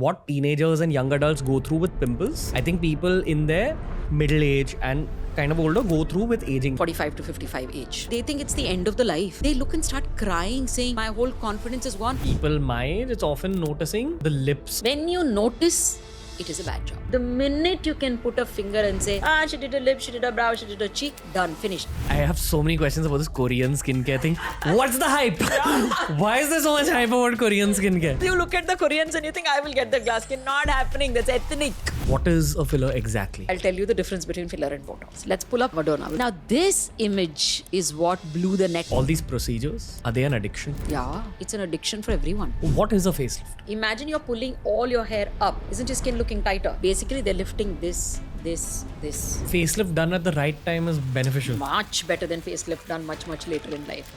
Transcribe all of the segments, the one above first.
what teenagers and young adults go through with pimples. I think people in their middle age and kind of older go through with aging. 45 to 55 age. They think it's the end of the life. They look and start crying, saying, my whole confidence is gone. People my age, it's often noticing the lips. When you notice, it is a bad job. The minute you can put a finger and say, she did a lip, she did a brow, she did a cheek, done, finished. I have so many questions about this Korean skincare thing. What's the hype? Why is there so much hype about Korean skincare? You look at the Koreans and you think, I will get the glass skin. Not happening. That's ethnic. What is a filler exactly? I'll tell you the difference between filler and Botox. Let's pull up Madonna. Now, this image is what blew the neck. All these procedures, are they an addiction? Yeah, it's an addiction for everyone. What is a facelift? Imagine you're pulling all your hair up. Isn't your skin looking tighter? Basically, they're lifting this. Facelift done at the right time is beneficial. Much better than facelift done much later in life.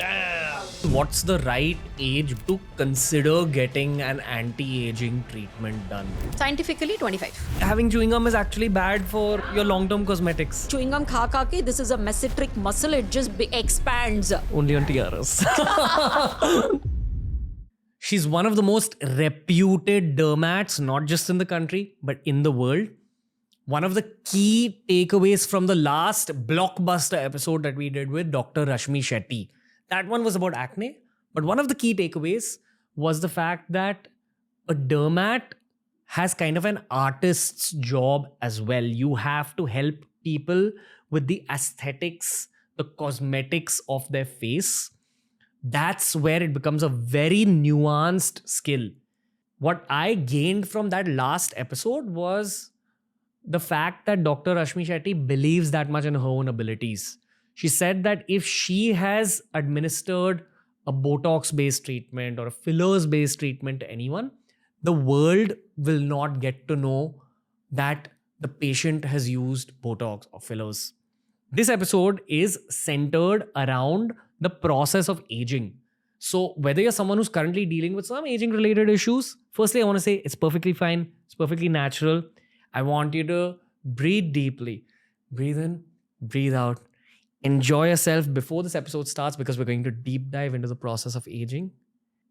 What's the right age to consider getting an anti-aging treatment done? Scientifically, 25. Having chewing gum is actually bad for your long-term cosmetics. Chewing gum kha ke, this is a mesenteric muscle. It just expands. Only on TRS. She's one of the most reputed dermats, not just in the country, but in the world. One of the key takeaways from the last blockbuster episode that we did with Dr. Rashmi Shetty. That one was about acne. But one of the key takeaways was the fact that a dermat has kind of an artist's job as well. You have to help people with the aesthetics, the cosmetics of their face. That's where it becomes a very nuanced skill. What I gained from that last episode was the fact that Dr. Rashmi Shetty believes that much in her own abilities. She said that if she has administered a Botox-based treatment or a fillers-based treatment to anyone, the world will not get to know that the patient has used Botox or fillers. This episode is centered around the process of aging. So whether you're someone who's currently dealing with some aging-related issues, firstly, I want to say it's perfectly fine. It's perfectly natural. I want you to breathe deeply. Breathe in, breathe out. Enjoy yourself before this episode starts because we're going to deep dive into the process of aging.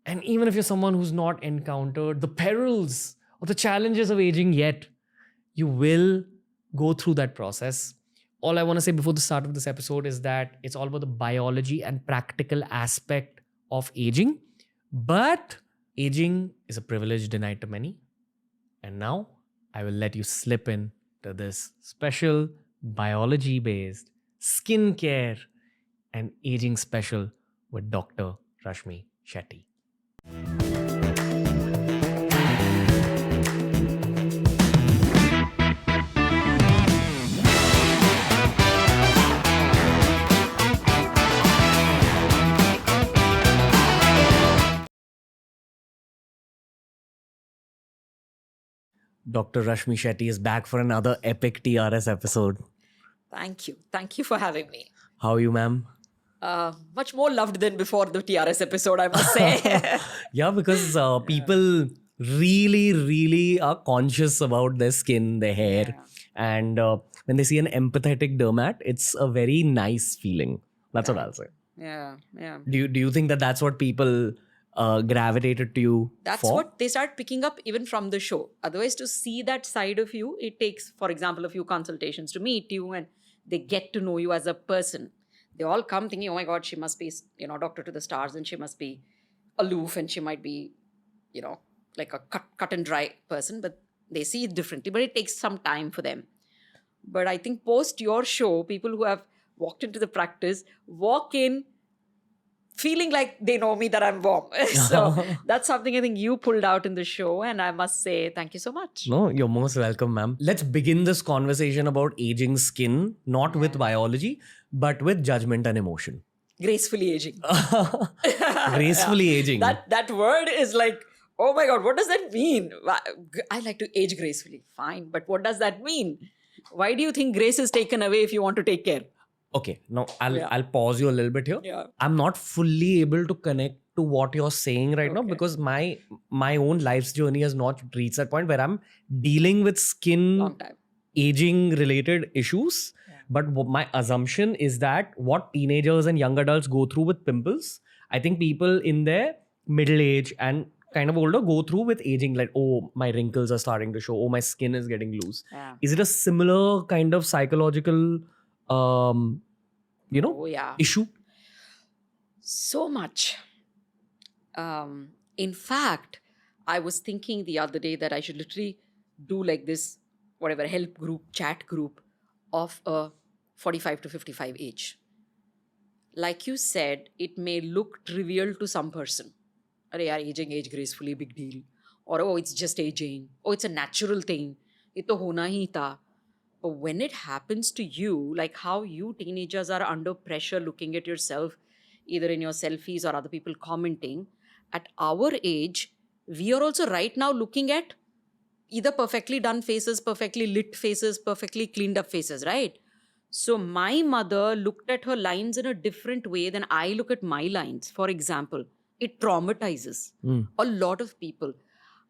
And even if you're someone who's not encountered the perils or the challenges of aging yet, you will go through that process. All I want to say before the start of this episode is that it's all about the biology and practical aspect of aging. But aging is a privilege denied to many. And now, I will let you slip in to this special biology-based skincare and aging special with Dr. Rashmi Shetty. Dr. Rashmi Shetty is back for another epic TRS episode. Thank you. Thank you for having me. How are you, ma'am? Much more loved than before the TRS episode, I must say. Yeah, because people really are conscious about their skin, their hair. Yeah. And when they see an empathetic dermat, it's a very nice feeling. That's what I'll say. Yeah. Do you think that that's what people gravitated to you That's for? what they start picking up even from the show. Otherwise, to see that side of you, it takes, for example, a few consultations to meet you and they get to know you as a person. They all come thinking, oh my God, she must be, doctor to the stars and she must be aloof and she might be, like a cut and dry person, but they see it differently. But it takes some time for them. But I think post your show, people who have walked into the practice walk in feeling like they know me, that I'm warm. So that's something I think you pulled out in the show. And I must say, thank you so much. No, you're most welcome, ma'am. Let's begin this conversation about aging skin, not with biology, but with judgment and emotion. Gracefully aging. Gracefully aging. That word is like, oh my God, what does that mean? I like to age gracefully. Fine. But what does that mean? Why do you think grace is taken away if you want to take care? Okay, now I'll pause you a little bit here. Yeah. I'm not fully able to connect to what you're saying right now because my own life's journey has not reached that point where I'm dealing with skin aging related issues. Yeah. But my assumption is that what teenagers and young adults go through with pimples, I think people in their middle age and kind of older go through with aging, like, oh, my wrinkles are starting to show, oh, my skin is getting loose. Yeah. Is it a similar kind of psychological Oh, yeah. issue? So much. In fact, I was thinking the other day that I should literally do like this, whatever, help group, chat group of a 45 to 55 age. Like you said, it may look trivial to some person. Arey yaar, aging age gracefully, big deal. Or, oh, it's just aging. Oh, it's a natural thing. Ye to hona hi tha. But when it happens to you, like how you teenagers are under pressure looking at yourself, either in your selfies or other people commenting, at our age, we are also right now looking at either perfectly done faces, perfectly lit faces, perfectly cleaned up faces, right? So my mother looked at her lines in a different way than I look at my lines. For example, it traumatizes a lot of people.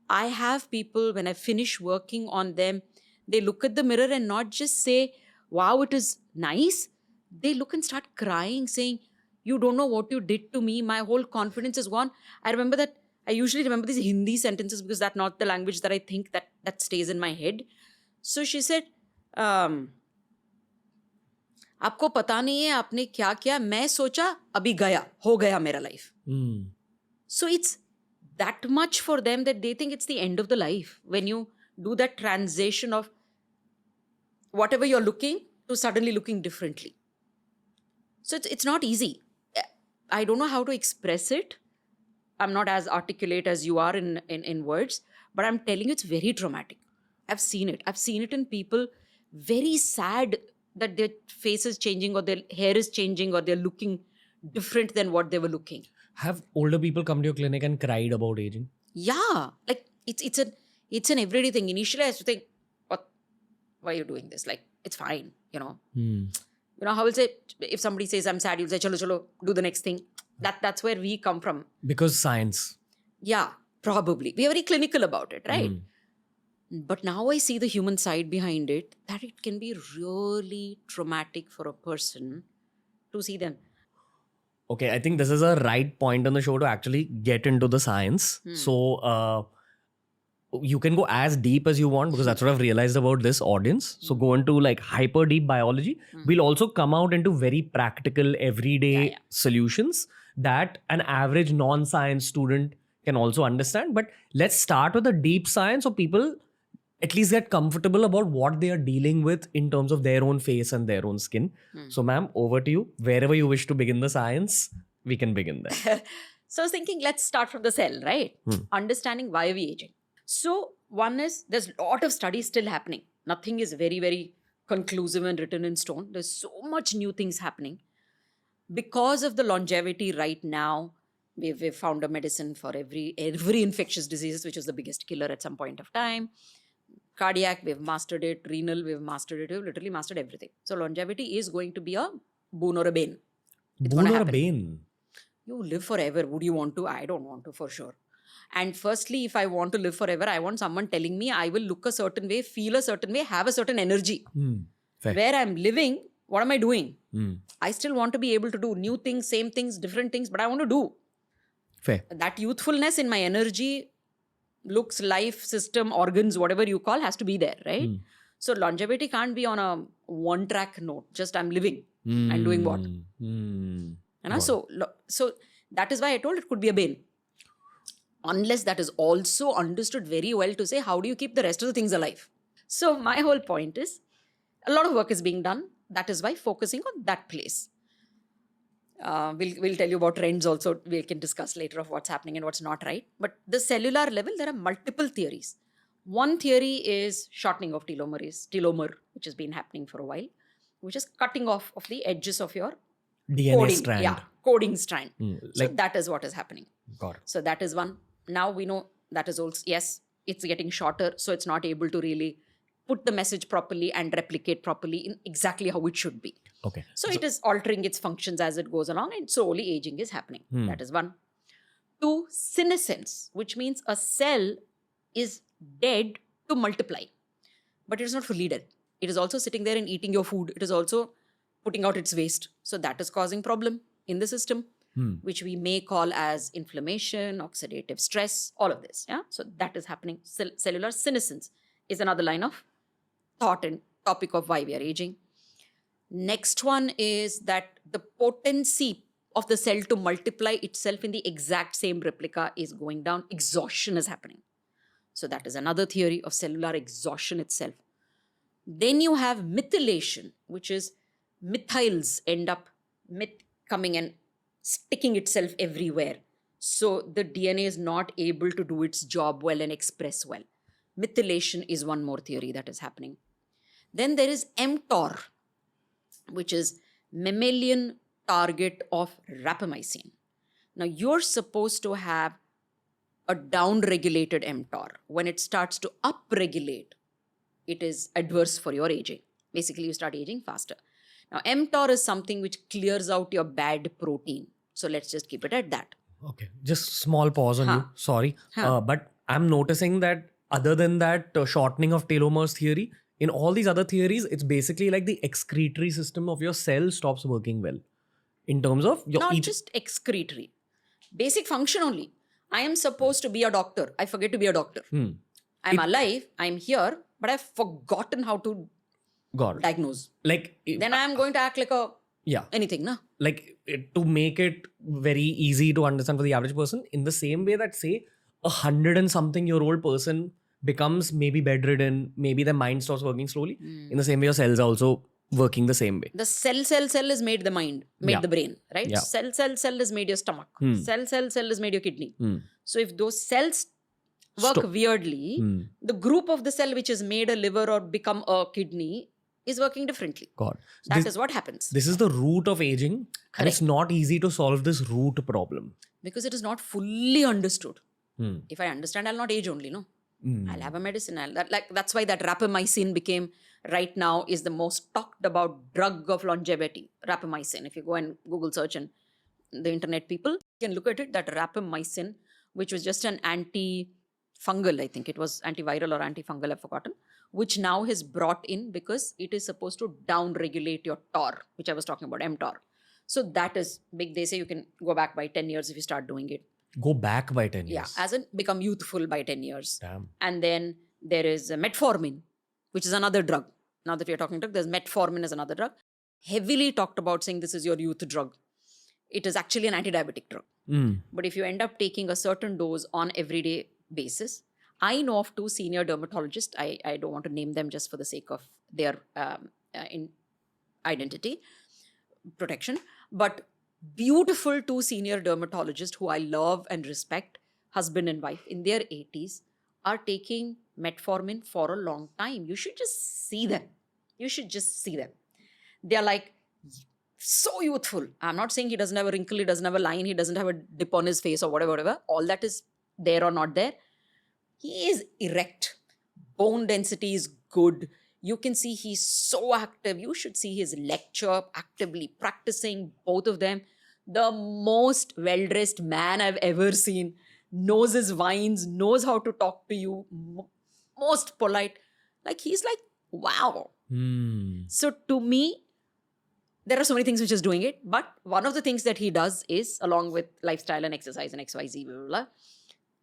I have people, when I finish working on them, they look at the mirror and not just say, wow, it is nice. They look and start crying, saying, you don't know what you did to me. My whole confidence is gone. I remember that. I usually remember these Hindi sentences because that's not the language that I think that stays in my head. So she said, आपको पता नहीं है आपने क्या किया, मैं सोचा अभी गया, हो गया मेरा life. So it's that much for them that they think it's the end of the life when you do that transition of whatever you're looking to suddenly looking differently. So it's not easy. I don't know how to express it. I'm not as articulate as you are in words, but I'm telling you it's very traumatic. I've seen it. I've seen it in people very sad that their face is changing or their hair is changing or they're looking different than what they were looking. Have older people come to your clinic and cried about aging? Yeah, like it's an everyday thing. Initially, I used to think, why are you doing this? Like, it's fine, you know. You know, how will say, if somebody says I'm sad, you'll say, chalo, chalo, do the next thing. That's where we come from. Because science. Yeah, probably. We are very clinical about it, right? But now I see the human side behind it, that it can be really traumatic for a person to see them. Okay, I think this is a right point on the show to actually get into the science. So you can go as deep as you want because that's what I've realized about this audience. So go into like hyper deep biology. We'll also come out into very practical everyday solutions that an average non-science student can also understand. But let's start with the deep science so people at least get comfortable about what they are dealing with in terms of their own face and their own skin. So ma'am, over to you. Wherever you wish to begin the science, we can begin there. So I was thinking, let's start from the cell, right? Understanding why are we aging. So one is, there's a lot of studies still happening. Nothing is very, very conclusive and written in stone. There's so much new things happening. Because of the longevity right now, we've found a medicine for every infectious disease, which is the biggest killer at some point of time. Cardiac, we've mastered it. Renal, we've mastered it. We've literally mastered everything. So longevity is going to be a boon or a bane. Boon or a bane? You live forever. Would you want to? I don't want to, for sure. And firstly, if I want to live forever, I want someone telling me I will look a certain way, feel a certain way, have a certain energy. Fair. Where I'm living, what am I doing? I still want to be able to do new things, same things, different things, but I want to do. Fair. That youthfulness in my energy, looks, life, system, organs, whatever you call, has to be there, right? So longevity can't be on a one-track note. Just I'm living and doing what? You know, so that is why I told it could be a bane. Unless that is also understood very well to say, how do you keep the rest of the things alive? So my whole point is, a lot of work is being done. That is why focusing on that place. We'll tell you about trends also. We can discuss later of what's happening and what's not right. But the cellular level, there are multiple theories. One theory is shortening of telomere, which has been happening for a while, which is cutting off of the edges of your DNA coding strand. Yeah, coding strand. So Like- that is what is happening. Got it. So that is one. Now we know that is also, yes, it's getting shorter. So it's not able to really put the message properly and replicate properly in exactly how it should be. Okay. So it is altering its functions as it goes along and slowly aging is happening. That is one. Two, senescence, which means a cell is dead to multiply. But it is not fully dead. It is also sitting there and eating your food. It is also putting out its waste. So that is causing problem in the system. which we may call as inflammation, oxidative stress, all of this. Yeah. So that is happening. Cellular senescence is another line of thought and topic of why we are aging. Next one is that the potency of the cell to multiply itself in the exact same replica is going down. Exhaustion is happening. So that is another theory of cellular exhaustion itself. Then you have methylation, which is methyls end up coming and sticking itself everywhere. So the DNA is not able to do its job well and express well. Methylation is one more theory that is happening. Then there is mTOR, which is mammalian target of rapamycin. Now you're supposed to have a down-regulated mTOR. When it starts to up-regulate, it is adverse for your aging. Basically, you start aging faster. Now, mTOR is something which clears out your bad protein. So let's just keep it at that. Okay, just small pause on you. Sorry. But I'm noticing that other than that shortening of telomeres theory, in all these other theories, it's basically like the excretory system of your cell stops working well. In terms of your Not just excretory. Basic function only. I am supposed to be a doctor. I forget to be a doctor. I'm alive. I'm here. But I've forgotten how to diagnose. Like then I am going to act like a anything, na? Like to make it very easy to understand for the average person, in the same way that say 100 and something year old person becomes maybe bedridden, maybe their mind stops working slowly. In the same way, your cells are also working the same way. The cell is made the mind, made the brain, right? Yeah. Cell is made your stomach. Cell is made your kidney. So if those cells work weirdly, the group of the cell which has made a liver or become a kidney is working differently. That is what happens. This is the root of aging. Correct. And it's not easy to solve this root problem. Because it is not fully understood. If I understand, I'll not age only, no? I'll have a medicine. That's why that rapamycin became, right now, is the most talked about drug of longevity. Rapamycin. If you go and Google search and the internet people, you can look at it, that rapamycin, which was just an antifungal, I think it was antiviral or antifungal, I've forgotten, which now is brought in because it is supposed to down-regulate your TOR, which I was talking about, mTOR. So that is big. They say you can go back by 10 years if you start doing it. Go back by 10 years? Yeah, as in become youthful by 10 years. Damn. And then there is metformin, which is another drug. Now that we are talking drug, there's metformin as another drug. Heavily talked about saying this is your youth drug. It is actually an anti-diabetic drug. But if you end up taking a certain dose on everyday basis, I know of 2 senior dermatologists. I don't want to name them just for the sake of their identity protection. But beautiful 2 senior dermatologists who I love and respect, husband and wife, in their 80s, are taking metformin for a long time. You should just see them. They are like so youthful. I'm not saying he doesn't have a wrinkle, he doesn't have a line, he doesn't have a dip on his face or whatever. All that is there or not there. He is erect. Bone density is good. You can see he's so active. You should see his lecture, actively practicing, both of them. The most well-dressed man I've ever seen. Knows his wines, knows how to talk to you. Most polite. Like, he's like, wow. So to me, there are so many things which is doing it. But one of the things that he does is, along with lifestyle and exercise and XYZ, blah, blah, blah,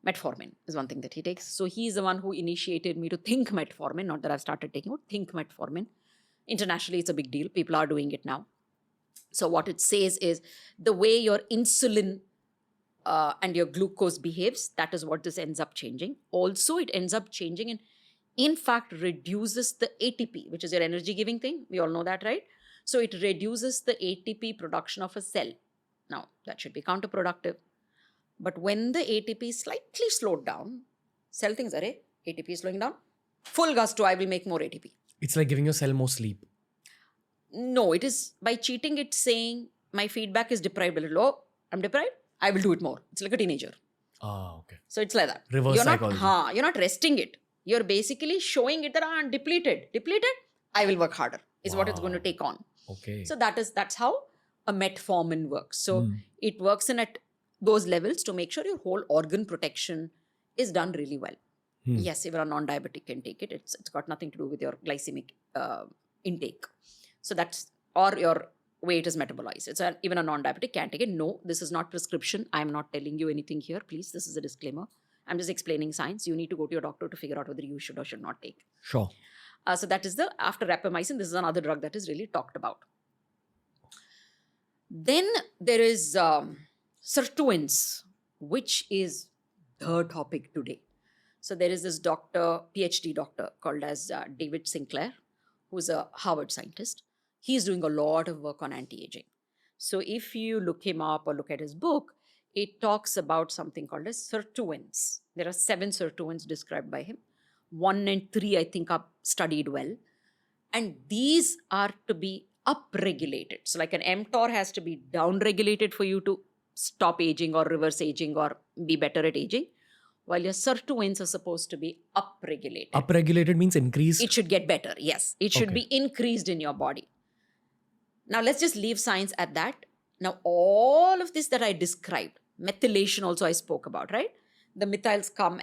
metformin is one thing that he takes. So he's the one who initiated me to think metformin. Not that I've started taking it, think metformin. Internationally, it's a big deal. People are doing it now. So what it says is the way your insulin and your glucose behaves, that is what this ends up changing. Also, it ends up changing and in fact reduces the ATP, which is your energy giving thing. We all know that, right? So it reduces the ATP production of a cell. Now, that should be counterproductive. But when the ATP is slightly slowed down, cell thinks, arey, ATP is slowing down. Full gusto, I will make more ATP. It's like giving your cell more sleep. No, it is by cheating, it's saying my feedback is deprived a little. Oh, I'm deprived, I will do it more. It's like a teenager. Okay. So it's like that. Reverse psychology. You're not resting it. You're basically showing it that I'm depleted. I will work harder is what it's going to take on. Okay. So that's how a metformin works. So it works in at those levels to make sure your whole organ protection is done really well. Yes, if you're a non-diabetic can take it. It's got nothing to do with your glycemic intake. So that's, or your way it is metabolized. Even a non-diabetic can take it. No, this is not prescription. I'm not telling you anything here. Please, this is a disclaimer. I'm just explaining science. You need to go to your doctor to figure out whether you should or should not take. Sure. So that is after rapamycin, this is another drug that is really talked about. Then there is sirtuins, which is the topic today. So there is this PhD doctor called as David Sinclair, who's a Harvard scientist. He's doing a lot of work on anti-aging. So if you look him up or look at his book, it talks about something called as sirtuins. There are 7 sirtuins described by him. 1 and 3, I think, are studied well. And these are to be upregulated. So like an mTOR has to be downregulated for you to stop aging or reverse aging or be better at aging, while your sirtuins are supposed to be upregulated. Upregulated means increased? It should get better, yes. It should be increased in your body. Now let's just leave science at that. Now all of this that I described, methylation also I spoke about, right? The methyls come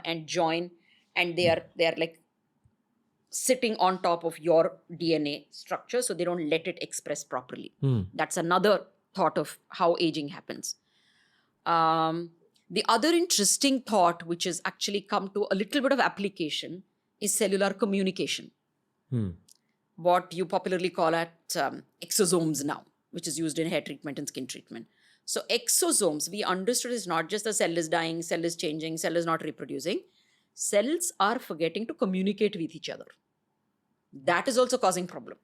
and join, and they are like sitting on top of your DNA structure, so they don't let it express properly. That's another thought of how aging happens. The other interesting thought, which has actually come to a little bit of application, is cellular communication. What you popularly call exosomes now, which is used in hair treatment and skin treatment. So exosomes, we understood, is not just the cell is dying, cell is changing, cell is not reproducing. Cells are forgetting to communicate with each other. That is also causing problem.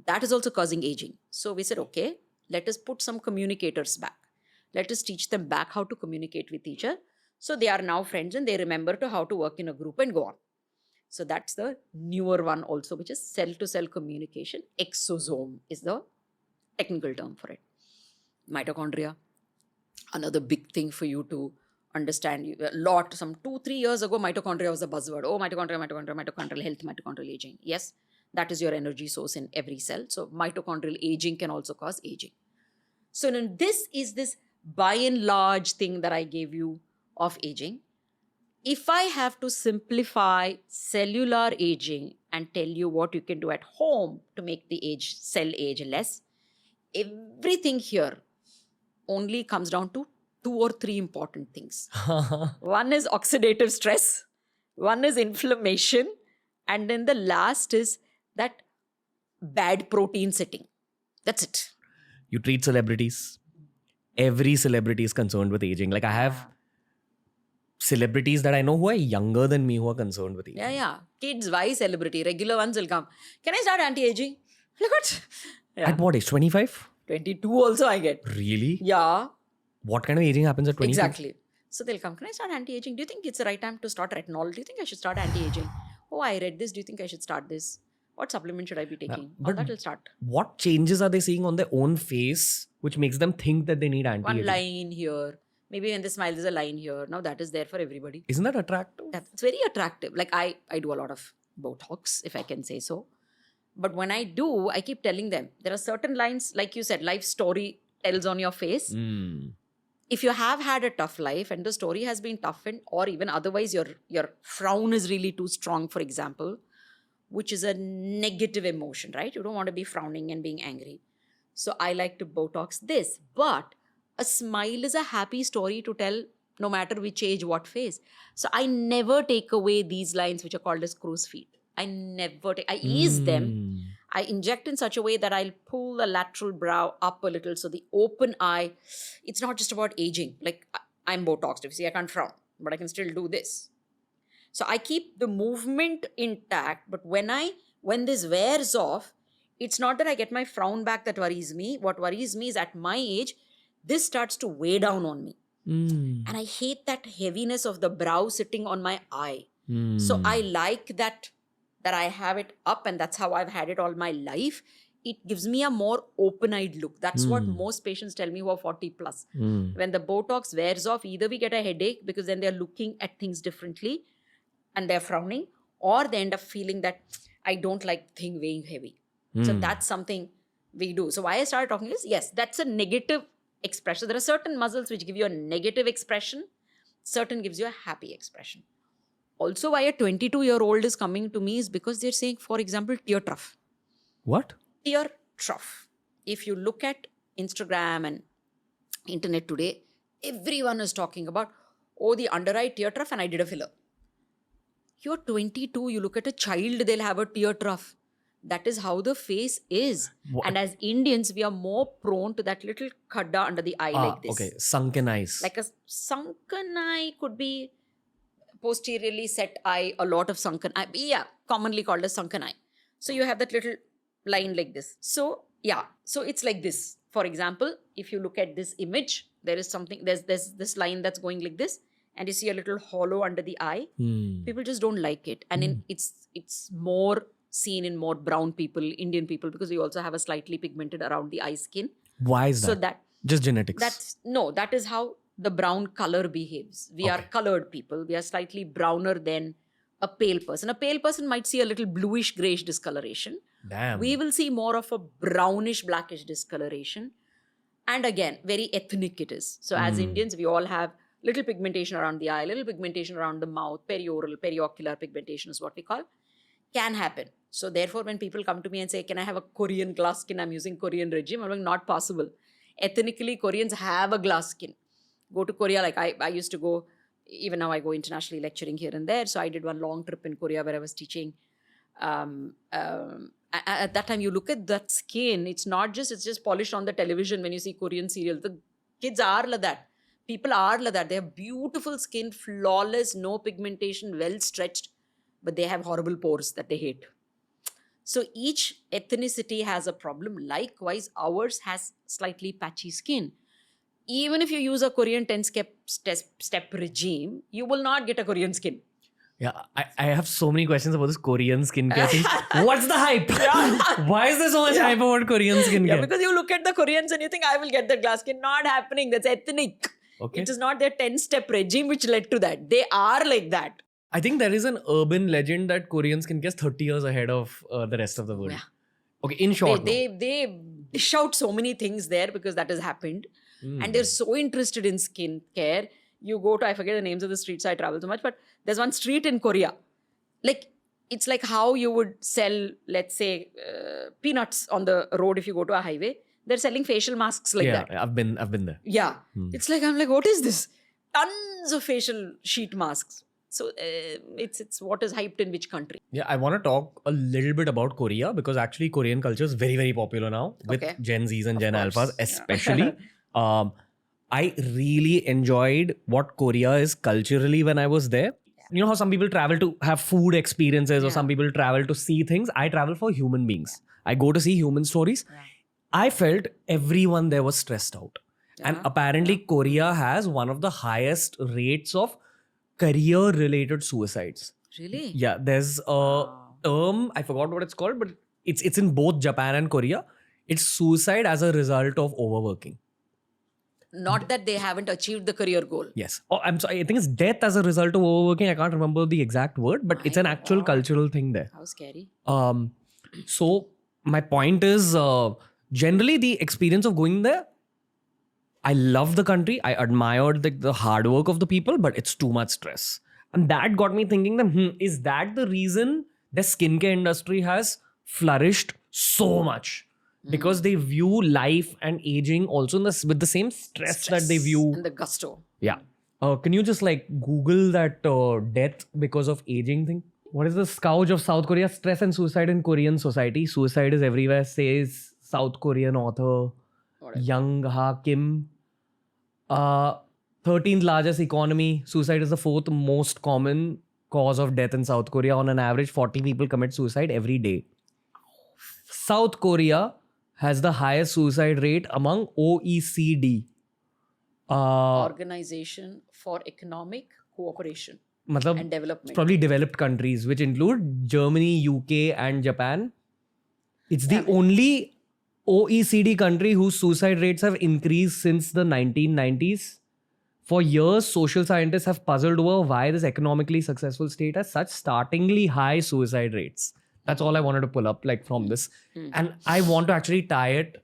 That is also causing aging. So we said, okay, let us put some communicators back. Let us teach them back how to communicate with each other. So they are now friends and they remember how to work in a group and go on. So that's the newer one also, which is cell-to-cell communication. Exosome is the technical term for it. Mitochondria, another big thing for you to understand. Some 2-3 years ago, mitochondria was a buzzword. Oh, mitochondrial health, mitochondrial aging. Yes, that is your energy source in every cell. So mitochondrial aging can also cause aging. So then this is this by and large thing that I gave you of aging. If I have to simplify cellular aging and tell you what you can do at home to make the cell age less, everything here only comes down to 2 or 3 important things. One is oxidative stress, one is inflammation, and then the last is that bad protein sitting. That's it. You treat celebrities. Every celebrity is concerned with aging. Like I have celebrities that I know who are younger than me who are concerned with aging. Yeah. Kids, why celebrity? Regular ones will come. Can I start anti-aging? Look what? Yeah. At what age? 25? 22 also I get. Really? Yeah. What kind of aging happens at 22? Exactly. So they'll come, can I start anti-aging? Do you think it's the right time to start retinol? Do you think I should start anti-aging? Oh, I read this. Do you think I should start this? What supplement should I be taking? But that will start. What changes are they seeing on their own face which makes them think that they need anti-aging? One line here. Maybe when they smile, there's a line here. Now that is there for everybody. Isn't that attractive? It's very attractive. Like I do a lot of Botox, if I can say so. But when I do, I keep telling them, there are certain lines, like you said, life story tells on your face. If you have had a tough life and the story has been toughened, or even otherwise your frown is really too strong, for example, which is a negative emotion, right? You don't want to be frowning and being angry. So I like to Botox this. But a smile is a happy story to tell no matter which age, what phase. So I never take away these lines which are called as crow's feet. I ease them. I inject in such a way that I'll pull the lateral brow up a little. So the open eye, it's not just about aging. Like I'm Botoxed. If you see, I can't frown, but I can still do this. So I keep the movement intact. But when this wears off, it's not that I get my frown back that worries me. What worries me is at my age, this starts to weigh down on me. And I hate that heaviness of the brow sitting on my eye. So I like that I have it up, and that's how I've had it all my life. It gives me a more open-eyed look. That's what most patients tell me who are 40 plus. When the Botox wears off, either we get a headache because then they're looking at things differently and they're frowning, or they end up feeling that I don't like thing weighing heavy. So that's something we do. So why I started talking is, yes, that's a negative expression. There are certain muscles which give you a negative expression. Certain gives you a happy expression. Also, why a 22-year-old is coming to me is because they're saying, for example, tear trough. What? Tear trough. if you look at Instagram and internet today, everyone is talking about, oh, the under eye tear trough and I did a filler. You're 22, you look at a child, they'll have a tear trough. That is how the face is. What? And as Indians, we are more prone to that little khadda under the eye like this. Okay, sunken eyes. Like a sunken eye could be posteriorly set eye, a lot of sunken eye. Yeah, commonly called as sunken eye. So you have that little line like this. So yeah, so it's like this. For example, if you look at this image, there is something, there's this line that's going like this, and you see a little hollow under the eye. People just don't like it. And it's more seen in more brown people, Indian people, because we also have a slightly pigmented around the eye skin. Why is that? So that just genetics. that is how the brown color behaves. We are colored people. We are slightly browner than a pale person. A pale person might see a little bluish grayish discoloration. Damn. We will see more of a brownish blackish discoloration. And again, very ethnic it is. So as Indians, we all have little pigmentation around the eye, little pigmentation around the mouth, perioral, periocular pigmentation is what we call. Can happen. So therefore, when people come to me and say, can I have a Korean glass skin? I'm using Korean regime. I'm like, not possible. Ethnically, Koreans have a glass skin. Go to Korea, like I used to go, even now I go internationally lecturing here and there. So I did one long trip in Korea where I was teaching. At that time, you look at that skin, it's just polished on the television when you see Korean serials. The kids are like that. People are like that. They have beautiful skin, flawless, no pigmentation, well stretched, but they have horrible pores that they hate. So each ethnicity has a problem. Likewise, ours has slightly patchy skin. Even if you use a Korean 10-step regime, you will not get a Korean skin. Yeah, I have so many questions about this Korean skincare thing. What's the hype? Why is there so much hype about Korean skincare? Yeah, because you look at the Koreans and you think, I will get the glass skin. Not happening. That's ethnic. Okay. It is not their 10-step regime which led to that. They are like that. I think there is an urban legend that Korean skincare is 30 years ahead of the rest of the world. Yeah. Okay, in short. They dish out so many things there because that has happened. And they're so interested in skincare. You go to, I forget the names of the streets, I travel so much, but there's one street in Korea. Like, it's like how you would sell, let's say, peanuts on the road if you go to a highway. They're selling facial masks like that. Yeah, I've been there. Yeah. It's like, I'm like, what is this? Tons of facial sheet masks. So it's what is hyped in which country. Yeah, I want to talk a little bit about Korea because actually Korean culture is very, very popular now with Gen Zs and Gen Alphas especially. I really enjoyed what Korea is culturally when I was there. You know how some people travel to have food experiences or some people travel to see things? I travel for human beings. I go to see human stories. I felt everyone there was stressed out. And apparently Korea has one of the highest rates of career-related suicides. Really? Yeah, there's a term, I forgot what it's called, but it's in both Japan and Korea. It's suicide as a result of overworking. Not that they haven't achieved the career goal. Yes. Oh, I'm sorry. I think it's death as a result of overworking. I can't remember the exact word, but it's an actual cultural thing there. How scary. So my point is, generally the experience of going there, I love the country. I admired the hard work of the people, but it's too much stress. And that got me thinking that, is that the reason the skincare industry has flourished so much? Because they view life and aging also with the same stress that they view. And the gusto. Yeah. Can you just like Google that death because of aging thing? What is the scourge of South Korea? Stress and suicide in Korean society. Suicide is everywhere, says South Korean author Young Ha Kim. 13th largest economy. Suicide is the 4th most common cause of death in South Korea. On an average, 40 people commit suicide every day. South Korea has the highest suicide rate among OECD. Organization for Economic Cooperation and Development. Probably developed countries, which include Germany, UK and Japan. It's the only OECD country whose suicide rates have increased since the 1990s. For years, social scientists have puzzled over why this economically successful state has such startlingly high suicide rates. That's all I wanted to pull up from this. And I want to actually tie it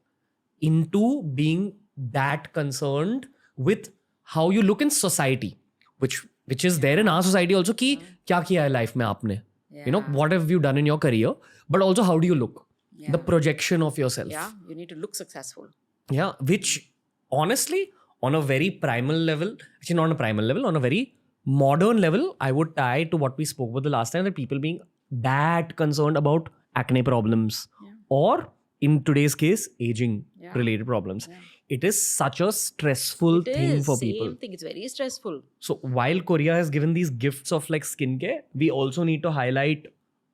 into being that concerned with how you look in society, which is there in our society also, ki kya kiya hai life mein aapne? You know, what have you done in your career? But also, how do you look? the projection of yourself. Yeah, you need to look successful. Yeah, which honestly, on a very primal level, actually not on a primal level, on a very modern level, I would tie to what we spoke about the last time, that people being that concerned about acne problems or in today's case, aging related problems. It is such a stressful thing for people. Same thing. It's very stressful. So while Korea has given these gifts of like skincare, we also need to highlight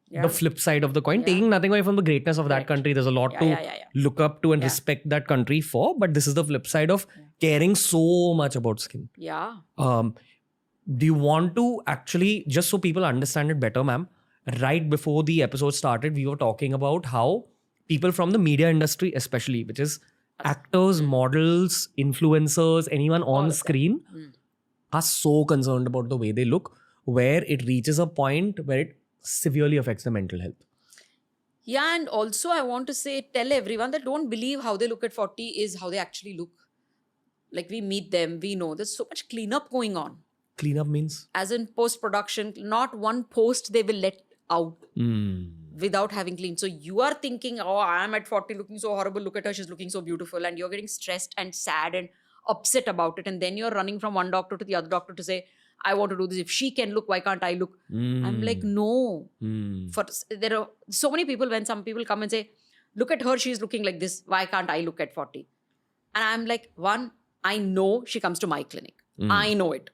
the flip side of the coin, taking nothing away from the greatness of that country. There's a lot to look up to and respect that country for, but this is the flip side of caring so much about skin. Yeah. Do you want to actually, just so people understand it better, ma'am, right before the episode started, we were talking about how people from the media industry, especially, which is actors, models, influencers, anyone on screen, are so concerned about the way they look, where it reaches a point where it severely affects their mental health. Yeah, and also I want to say, tell everyone that don't believe how they look at 40 is how they actually look. Like we meet them, we know there's so much cleanup going on. Cleanup means? As in post-production, not one post they will let out without having cleaned. So you are thinking, oh, I'm at 40 looking so horrible. Look at her, she's looking so beautiful. And you're getting stressed and sad and upset about it. And then you're running from one doctor to the other doctor to say, I want to do this. If she can look, why can't I look? I'm like, no. There are so many people, when some people come and say, look at her, she's looking like this. Why can't I look at 40? And I'm like, one, I know she comes to my clinic. I know it.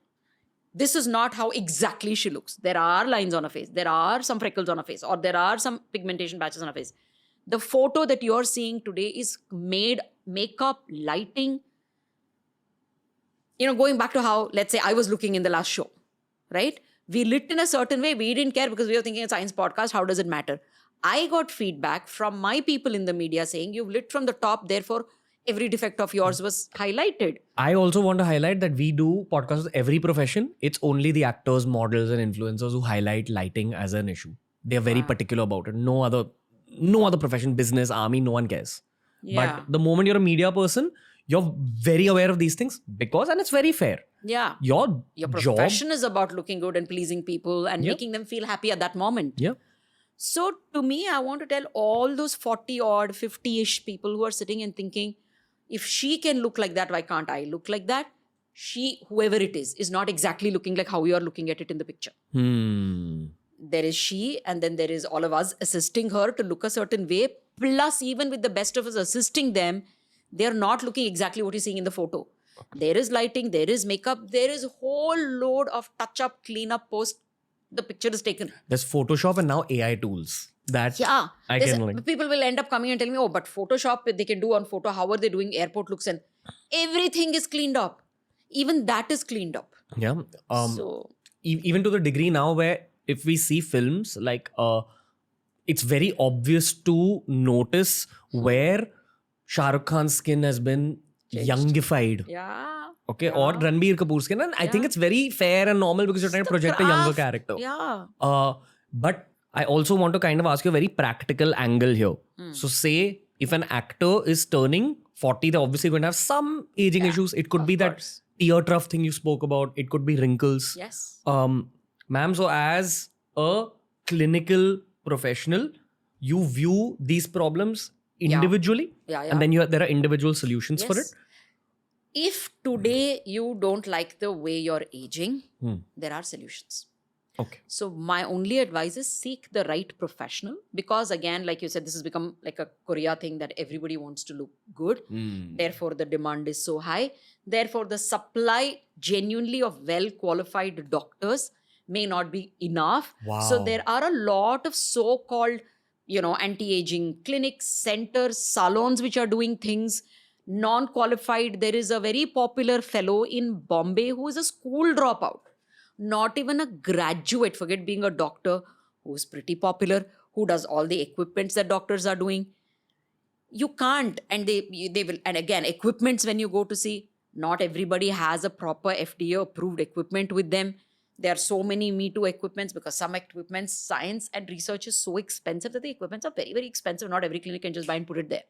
This is not how exactly she looks. There are lines on her face. There are some freckles on her face. Or there are some pigmentation patches on her face. The photo that you're seeing today is made, makeup, lighting. You know, going back to how, let's say, I was looking in the last show, right? We lit in a certain way. We didn't care because we were thinking a science podcast. How does it matter? I got feedback from my people in the media saying, you've lit from the top, therefore, every defect of yours was highlighted. I also want to highlight that we do podcasts with every profession. It's only the actors, models, and influencers who highlight lighting as an issue. They're very particular about it. No other profession, business, army, no one cares. Yeah. But the moment you're a media person, you're very aware of these things and it's very fair. Yeah. Your profession is about looking good and pleasing people and making them feel happy at that moment. Yeah. So to me, I want to tell all those 40 odd, 50-ish people who are sitting and thinking, if she can look like that, why can't I look like that? She, whoever it is not exactly looking like how you are looking at it in the picture. There is she, and then there is all of us assisting her to look a certain way. Plus, even with the best of us assisting them, they are not looking exactly what you're seeing in the photo. There is lighting, there is makeup, there is a whole load of touch-up, clean-up post the picture is taken. There's Photoshop and now AI tools. That I can like. People will end up coming and telling me, oh, but Photoshop, they can do on photo. How are they doing airport looks? And everything is cleaned up. Even that is cleaned up. Yeah. So even to the degree now where if we see films, like it's very obvious to notice where Shah Rukh Khan's skin has been youngified. Yeah. Okay. Or Ranveer Kapoor's skin. And I think it's very fair and normal because you're trying to project a younger character. Yeah. But I also want to kind of ask you a very practical angle here. So say if an actor is turning 40, they're obviously going to have some aging issues. It could be that tear trough thing you spoke about. It could be wrinkles. Yes. Ma'am, so as a clinical professional, you view these problems individually. And then there are individual solutions for it. If today you don't like the way you're aging, there are solutions. Okay. So my only advice is seek the right professional, because again, like you said, this has become like a Korea thing that everybody wants to look good. Therefore, the demand is so high. Therefore, the supply genuinely of well-qualified doctors may not be enough. Wow. So there are a lot of so-called, anti-aging clinics, centers, salons which are doing things. Non-qualified. There is a very popular fellow in Bombay who is a school dropout. Not even a graduate, forget being a doctor, who's pretty popular, who does all the equipments that doctors are doing. You can't, and they will, and again, equipments when you go to see, not everybody has a proper FDA approved equipment with them. There are so many Me Too equipments because some equipments, science and research is so expensive that the equipments are very, very expensive. Not every clinic can just buy and put it there.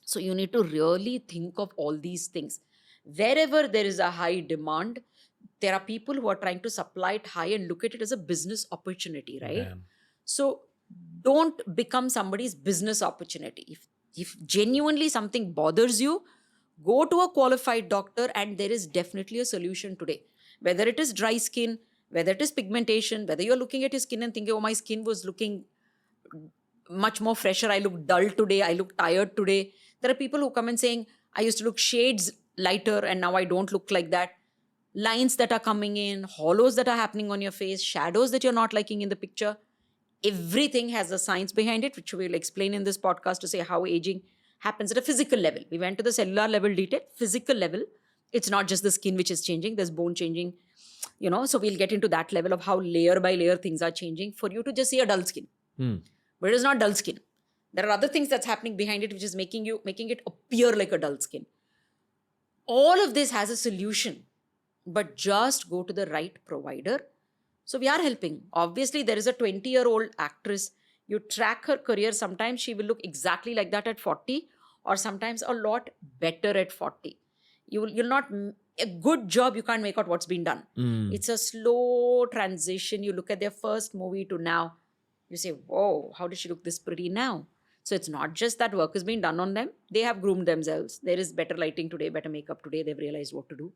So you need to really think of all these things. Wherever there is a high demand, there are people who are trying to supply it high and look at it as a business opportunity, right? Damn. So don't become somebody's business opportunity. If genuinely something bothers you, go to a qualified doctor, and there is definitely a solution today. Whether it is dry skin, whether it is pigmentation, whether you're looking at your skin and thinking, oh, my skin was looking much more fresher, I look dull today, I look tired today. There are people who come and saying, I used to look shades lighter and now I don't look like that. Lines that are coming in, hollows that are happening on your face, shadows that you're not liking in the picture. Everything has a science behind it, which we'll explain in this podcast to say how aging happens at a physical level. We went to the cellular level detail, physical level. It's not just the skin which is changing, there's bone changing, so we'll get into that level of how layer by layer things are changing for you to just see a dull skin. But it is not dull skin. There are other things that's happening behind it, which is making it appear like a dull skin. All of this has a solution, but just go to the right provider. So we are helping. Obviously, there is a 20-year-old actress. You track her career. Sometimes she will look exactly like that at 40, or sometimes a lot better at 40. You'll not, a good job, you can't make out what's been done. It's a slow transition. You look at their first movie to now. You say, whoa, how does she look this pretty now? So it's not just that work has been done on them. They have groomed themselves. There is better lighting today, better makeup today. They've realized what to do.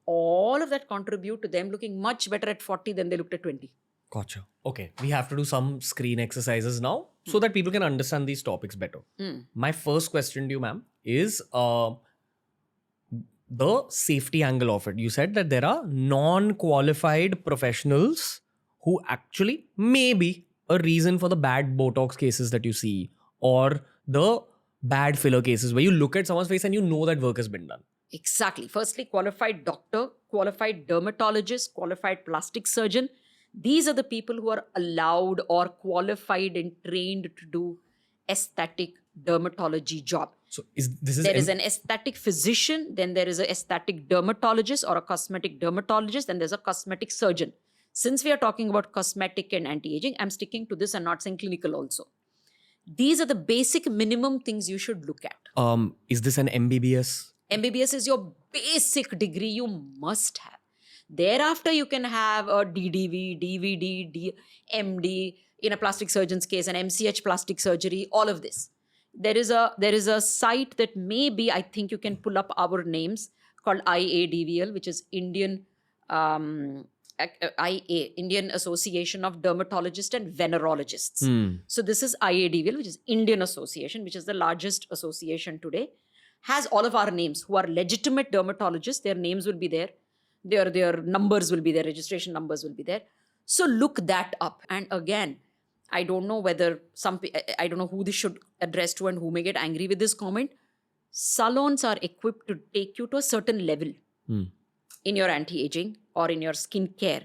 All of that contribute to them looking much better at 40 than they looked at 20. Gotcha. Okay, we have to do some screen exercises now so that people can understand these topics better. My first question to you, ma'am, is the safety angle of it. You said that there are non-qualified professionals who actually may be a reason for the bad Botox cases that you see, or the bad filler cases where you look at someone's face and you know that work has been done. Exactly. Firstly, qualified doctor, qualified dermatologist, qualified plastic surgeon. These are the people who are allowed or qualified and trained to do aesthetic dermatology job. So this is there is an aesthetic physician, then there is an aesthetic dermatologist or a cosmetic dermatologist, and there's a cosmetic surgeon. Since we are talking about cosmetic and anti-aging, I'm sticking to this and not saying clinical also. These are the basic minimum things you should look at. Is this an MBBS? MBBS is your basic degree you must have. Thereafter, you can have a DDV, DVD, MD, in a plastic surgeon's case, an MCH plastic surgery, all of this. There is a site that maybe, I think you can pull up our names, called IADVL, which is Indian Indian Association of Dermatologists and Venerologists. So this is IADVL, which is Indian Association, which is the largest association today. Has all of our names who are legitimate dermatologists. Their names will be there. Their numbers will be there. Registration numbers will be there. So look that up. And again, I don't know whether I don't know who this should address to and who may get angry with this comment. Salons are equipped to take you to a certain level in your anti-aging or in your skin care.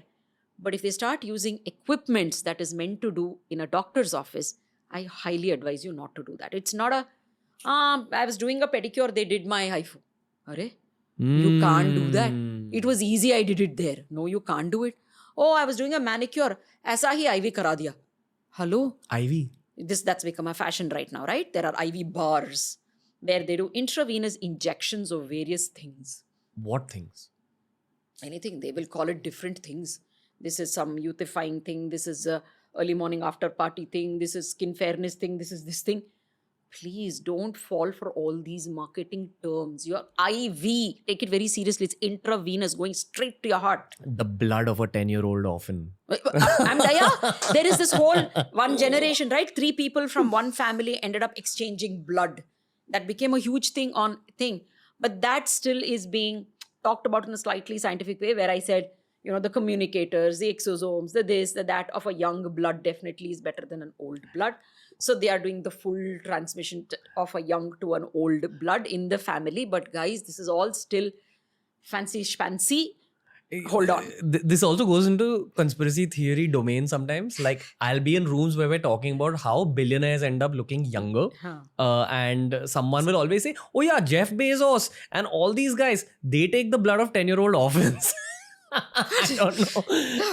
But if they start using equipments that is meant to do in a doctor's office, I highly advise you not to do that. It's not I was doing a pedicure, they did my HIFU. Arre? You can't do that. It was easy, I did it there. No, you can't do it. Oh, I was doing a manicure. Aisa hi IV kara diya. Hello? IV? That's become a fashion right now, right? There are IV bars where they do intravenous injections of various things. What things? Anything. They will call it different things. This is some youthifying thing. This is a early morning after party thing. This is skin fairness thing. This is this thing. Please don't fall for all these marketing terms. Your IV, take it very seriously. It's intravenous, going straight to your heart. The blood of a 10-year-old often. There is this whole one generation, right? 3 people from one family ended up exchanging blood. That became a huge thing. But that still is being talked about in a slightly scientific way, where I said, the communicators, the exosomes, the this, the that of a young blood definitely is better than an old blood. So they are doing the full transmission of a young to an old blood in the family. But guys, this is all still fancy schmancy. Hold on. This also goes into conspiracy theory domain sometimes. Like, I'll be in rooms where we're talking about how billionaires end up looking younger. And someone will always say, oh yeah, Jeff Bezos and all these guys, they take the blood of 10-year-old orphans. I don't know.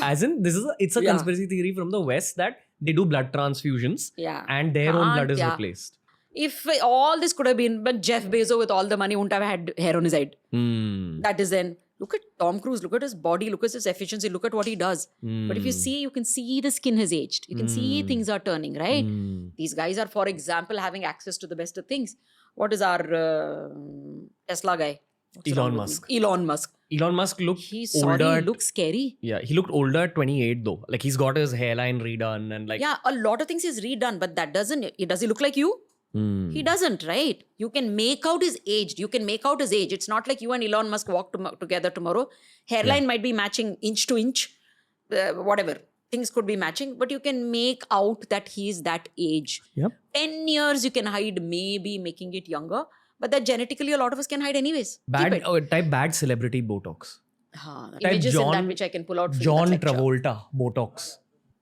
As in, it's a conspiracy theory from the West that they do blood transfusions and their own blood is replaced. If all this could have been, but Jeff Bezos with all the money wouldn't have had hair on his head. That is then Look at Tom Cruise, look at his body, look at his efficiency, look at what he does. But if you see, you can see the skin has aged. You can see things are turning, right? These guys are, for example, having access to the best of things. What is our Tesla guy? What's wrong Elon with Musk. me? Elon Musk. Elon Musk looked He's older. sorry, he looks scary. Yeah, he looked older at 28 though. Like he's got his hairline redone and like. Yeah, a lot of things he's redone, but that does he look like you? He doesn't, right? You can make out his age. You can make out his age. It's not like you and Elon Musk walk together tomorrow. Hairline might be matching inch to inch, whatever. Things could be matching, but you can make out that he's that age. Yep. 10 years you can hide, maybe making it younger, but that genetically a lot of us can hide anyways. Bad, type bad celebrity Botox. Images in that which I can pull out for John you. That lecture. Travolta Botox.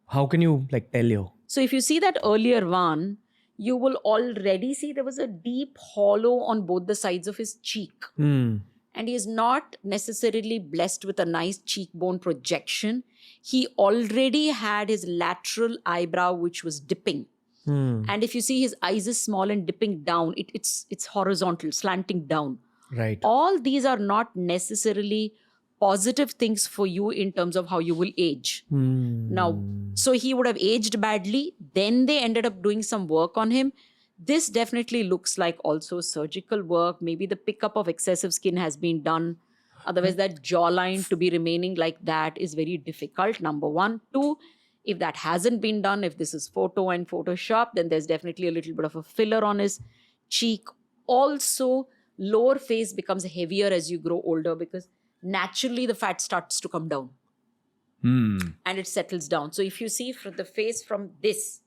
How can you like tell you? So if you see that earlier one, you will already see there was a deep hollow on both the sides of his cheek. And he is not necessarily blessed with a nice cheekbone projection. He already had his lateral eyebrow, which was dipping. And if you see his eyes is small and dipping down, it's horizontal, slanting down. Right. All these are not necessarily positive things for you in terms of how you will age. Now, so he would have aged badly. Then they ended up doing some work on him. This definitely looks like also surgical work. Maybe the pickup of excessive skin has been done. Otherwise, that jawline to be remaining like that is very difficult, number one. Two, if that hasn't been done, if this is photo and Photoshop, then there's definitely a little bit of a filler on his cheek. Also, lower face becomes heavier as you grow older because naturally the fat starts to come down and it settles down. So if you see the face from this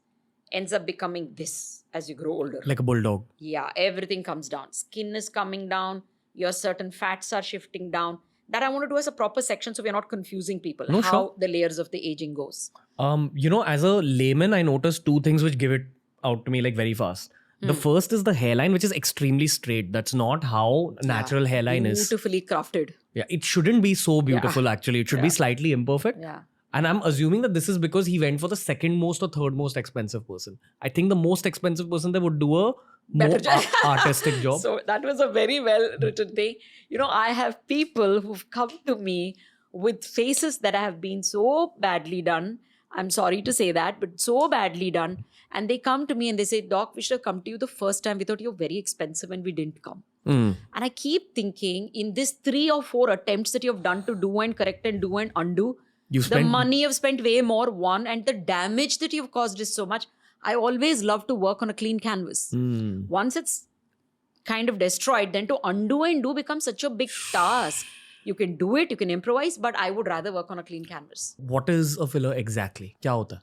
ends up becoming this as you grow older. Like a bulldog. Yeah, everything comes down. Skin is coming down. Your certain fats are shifting down. That I want to do as a proper section so we're not confusing people. No, how sure. the layers of the aging goes. As a layman, I noticed two things which give it out to me like very fast. The first is the hairline, which is extremely straight. That's not how natural hairline is. Beautifully crafted. Yeah, it shouldn't be so beautiful actually. It should be slightly imperfect. Yeah. And I'm assuming that this is because he went for the second most or third most expensive person. I think the most expensive person that would do a more artistic job. So that was a very well written thing. I have people who've come to me with faces that have been so badly done. I'm sorry to say that, but so badly done. And they come to me and they say, Doc, we should have come to you the first time. We thought you were very expensive and we didn't come. And I keep thinking in this 3 or 4 attempts that you've done to do and correct and do and undo, the money you've spent way more, one, and the damage that you've caused is so much. I always love to work on a clean canvas. Once it's kind of destroyed, then to undo and do becomes such a big task. You can do it, you can improvise, but I would rather work on a clean canvas. What is a filler exactly? Kya hota hai?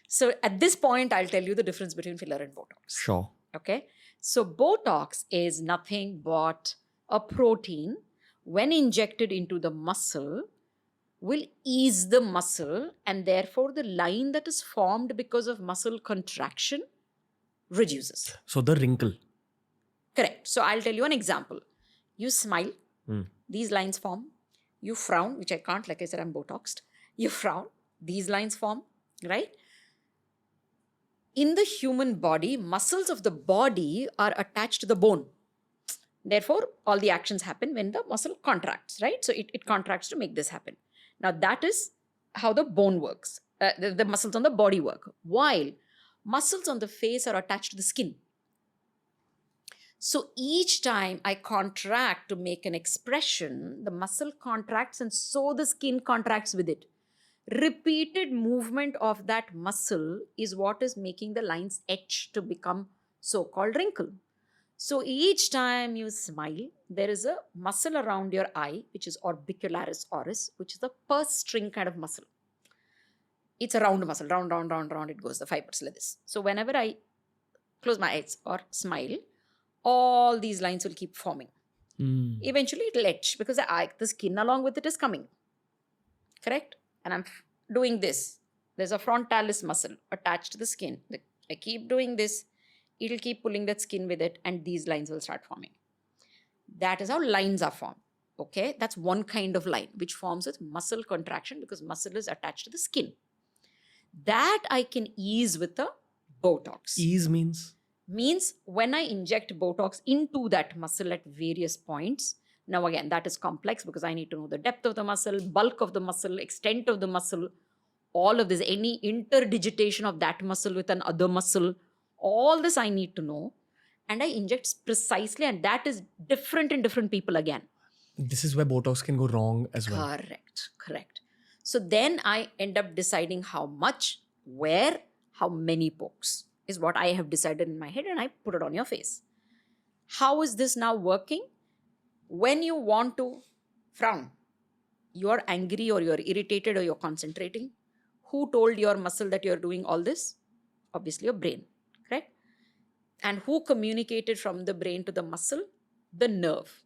So at this point, I'll tell you the difference between filler and Botox. Sure. Okay. So Botox is nothing but a protein when injected into the muscle will ease the muscle and therefore the line that is formed because of muscle contraction reduces. So the wrinkle. Correct. So I'll tell you an example. You smile, these lines form. You frown, which I can't, like I said, I'm Botoxed. You frown, these lines form, right? In the human body, muscles of the body are attached to the bone. Therefore, all the actions happen when the muscle contracts, right? So it contracts to make this happen. Now, that is how the bone works. The muscles on the body work. While muscles on the face are attached to the skin. So each time I contract to make an expression, the muscle contracts and so the skin contracts with it. Repeated movement of that muscle is what is making the lines etch to become so-called wrinkle. So each time you smile, there is a muscle around your eye, which is orbicularis oris, which is the purse string kind of muscle. It's a round muscle, round, it goes, the fibers like this. So whenever I close my eyes or smile, all these lines will keep forming. Eventually it will etch because the skin along with it is coming. Correct? And I'm doing this. There's a frontalis muscle attached to the skin. I keep doing this. It'll keep pulling that skin with it and these lines will start forming. That is how lines are formed. Okay? That's one kind of line which forms with muscle contraction because muscle is attached to the skin. That I can ease with the Botox. Ease means? Means when I inject Botox into that muscle at various points, Now, again, that is complex because I need to know the depth of the muscle, bulk of the muscle, extent of the muscle, all of this, any interdigitation of that muscle with another muscle, all this I need to know. And I inject precisely, and that is different in different people again. This is where Botox can go wrong as well. Correct. So then I end up deciding how much, where, how many pokes is what I have decided in my head, and I put it on your face. How is this now working? When you want to frown, you're angry or you're irritated or you're concentrating. Who told your muscle that you're doing all this? Obviously your brain, correct? And who communicated from the brain to the muscle? The nerve.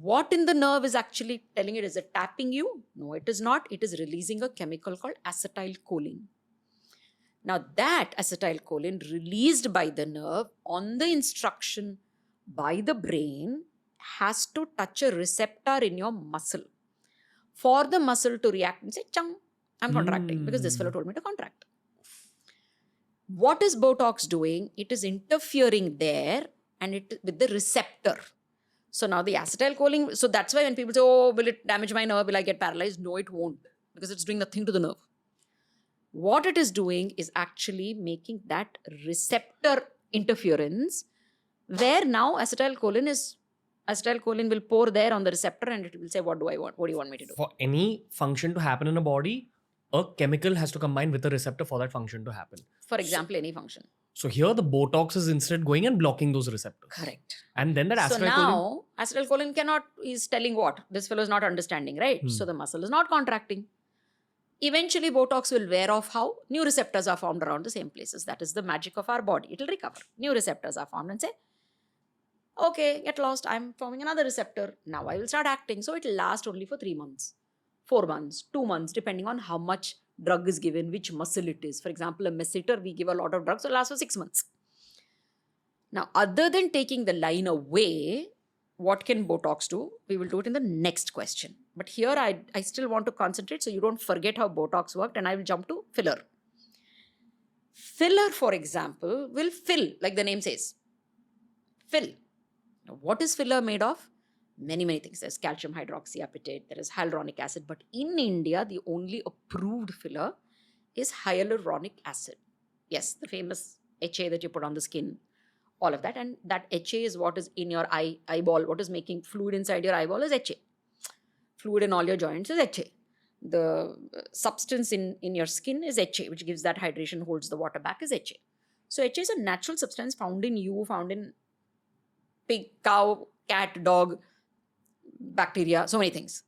What in the nerve is actually telling it? Is it tapping you? No, it is not. It is releasing a chemical called acetylcholine. Now that acetylcholine released by the nerve on the instruction by the brain has to touch a receptor in your muscle for the muscle to react and say, chung, I'm contracting because this fellow told me to contract. What is Botox doing? It is interfering there and it with the receptor. So now the acetylcholine, so that's why when people say, oh, will it damage my nerve? Will I get paralyzed? No, it won't, because it's doing nothing to the nerve. What it is doing is actually making that receptor interference where now acetylcholine will pour there on the receptor and it will say, what do I want? What do you want me to do? For any function to happen in a body, a chemical has to combine with a receptor for that function to happen. For example, any function. So here the Botox is instead going and blocking those receptors. Correct. And then that acetylcholine... So now acetylcholine is telling what? This fellow is not understanding, right? So the muscle is not contracting. Eventually Botox will wear off. How? New receptors are formed around the same places. That is the magic of our body. It will recover. New receptors are formed and say, okay, get lost. I'm forming another receptor. Now I will start acting. So it will last only for 3 months, 4 months, 2 months, depending on how much drug is given, which muscle it is. For example, a masseter, we give a lot of drugs, so it lasts for 6 months. Now, other than taking the line away, what can Botox do? We will do it in the next question. But here I still want to concentrate so you don't forget how Botox worked, and I will jump to filler. Filler, for example, will fill, like the name says. Fill. Now, what is filler made of? Many, many things. There's calcium hydroxyapatite, there is hyaluronic acid. But in India, the only approved filler is hyaluronic acid. Yes, the famous HA that you put on the skin, all of that. And that HA is what is in your eyeball. What is making fluid inside your eyeball is HA. Fluid in all your joints is HA. The substance in your skin is HA, which gives that hydration, holds the water back, is HA. So HA is a natural substance found in you, found in pig, cow, cat, dog, bacteria, so many things.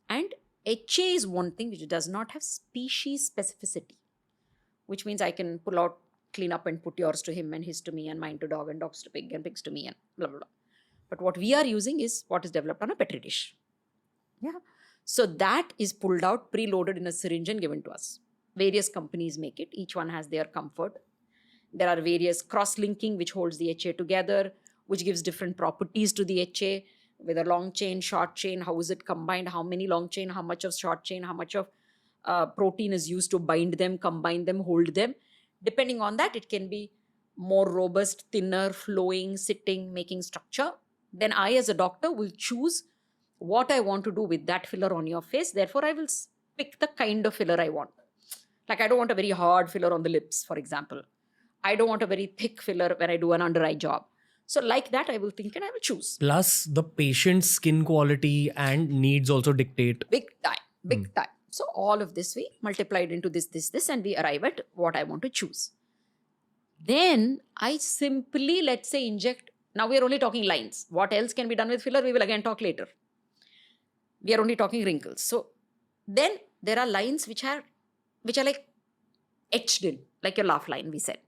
And HA is one thing which does not have species specificity, which means I can pull out, clean up and put yours to him and his to me and mine to dog and dogs to pig and pigs to me and blah, blah, blah. But what we are using is what is developed on a Petri dish. Yeah. So that is pulled out, preloaded in a syringe and given to us. Various companies make it. Each one has their comfort. There are various cross-linking which holds the HA together, which gives different properties to the HA, whether long chain, short chain, how is it combined, how many long chain, how much of short chain, how much of protein is used to bind them, combine them, hold them. Depending on that, it can be more robust, thinner, flowing, sitting, making structure. Then I as a doctor will choose what I want to do with that filler on your face. Therefore, I will pick the kind of filler I want. Like I don't want a very hard filler on the lips, for example. I don't want a very thick filler when I do an under eye job. So like that, I will think and I will choose. Plus the patient's skin quality and needs also dictate. Big time. So all of this we multiplied into this, and we arrive at what I want to choose. Then I simply, let's say, inject. Now we are only talking lines. What else can be done with filler? We will again talk later. We are only talking wrinkles. So then there are lines which are like etched in, like your laugh line, we said.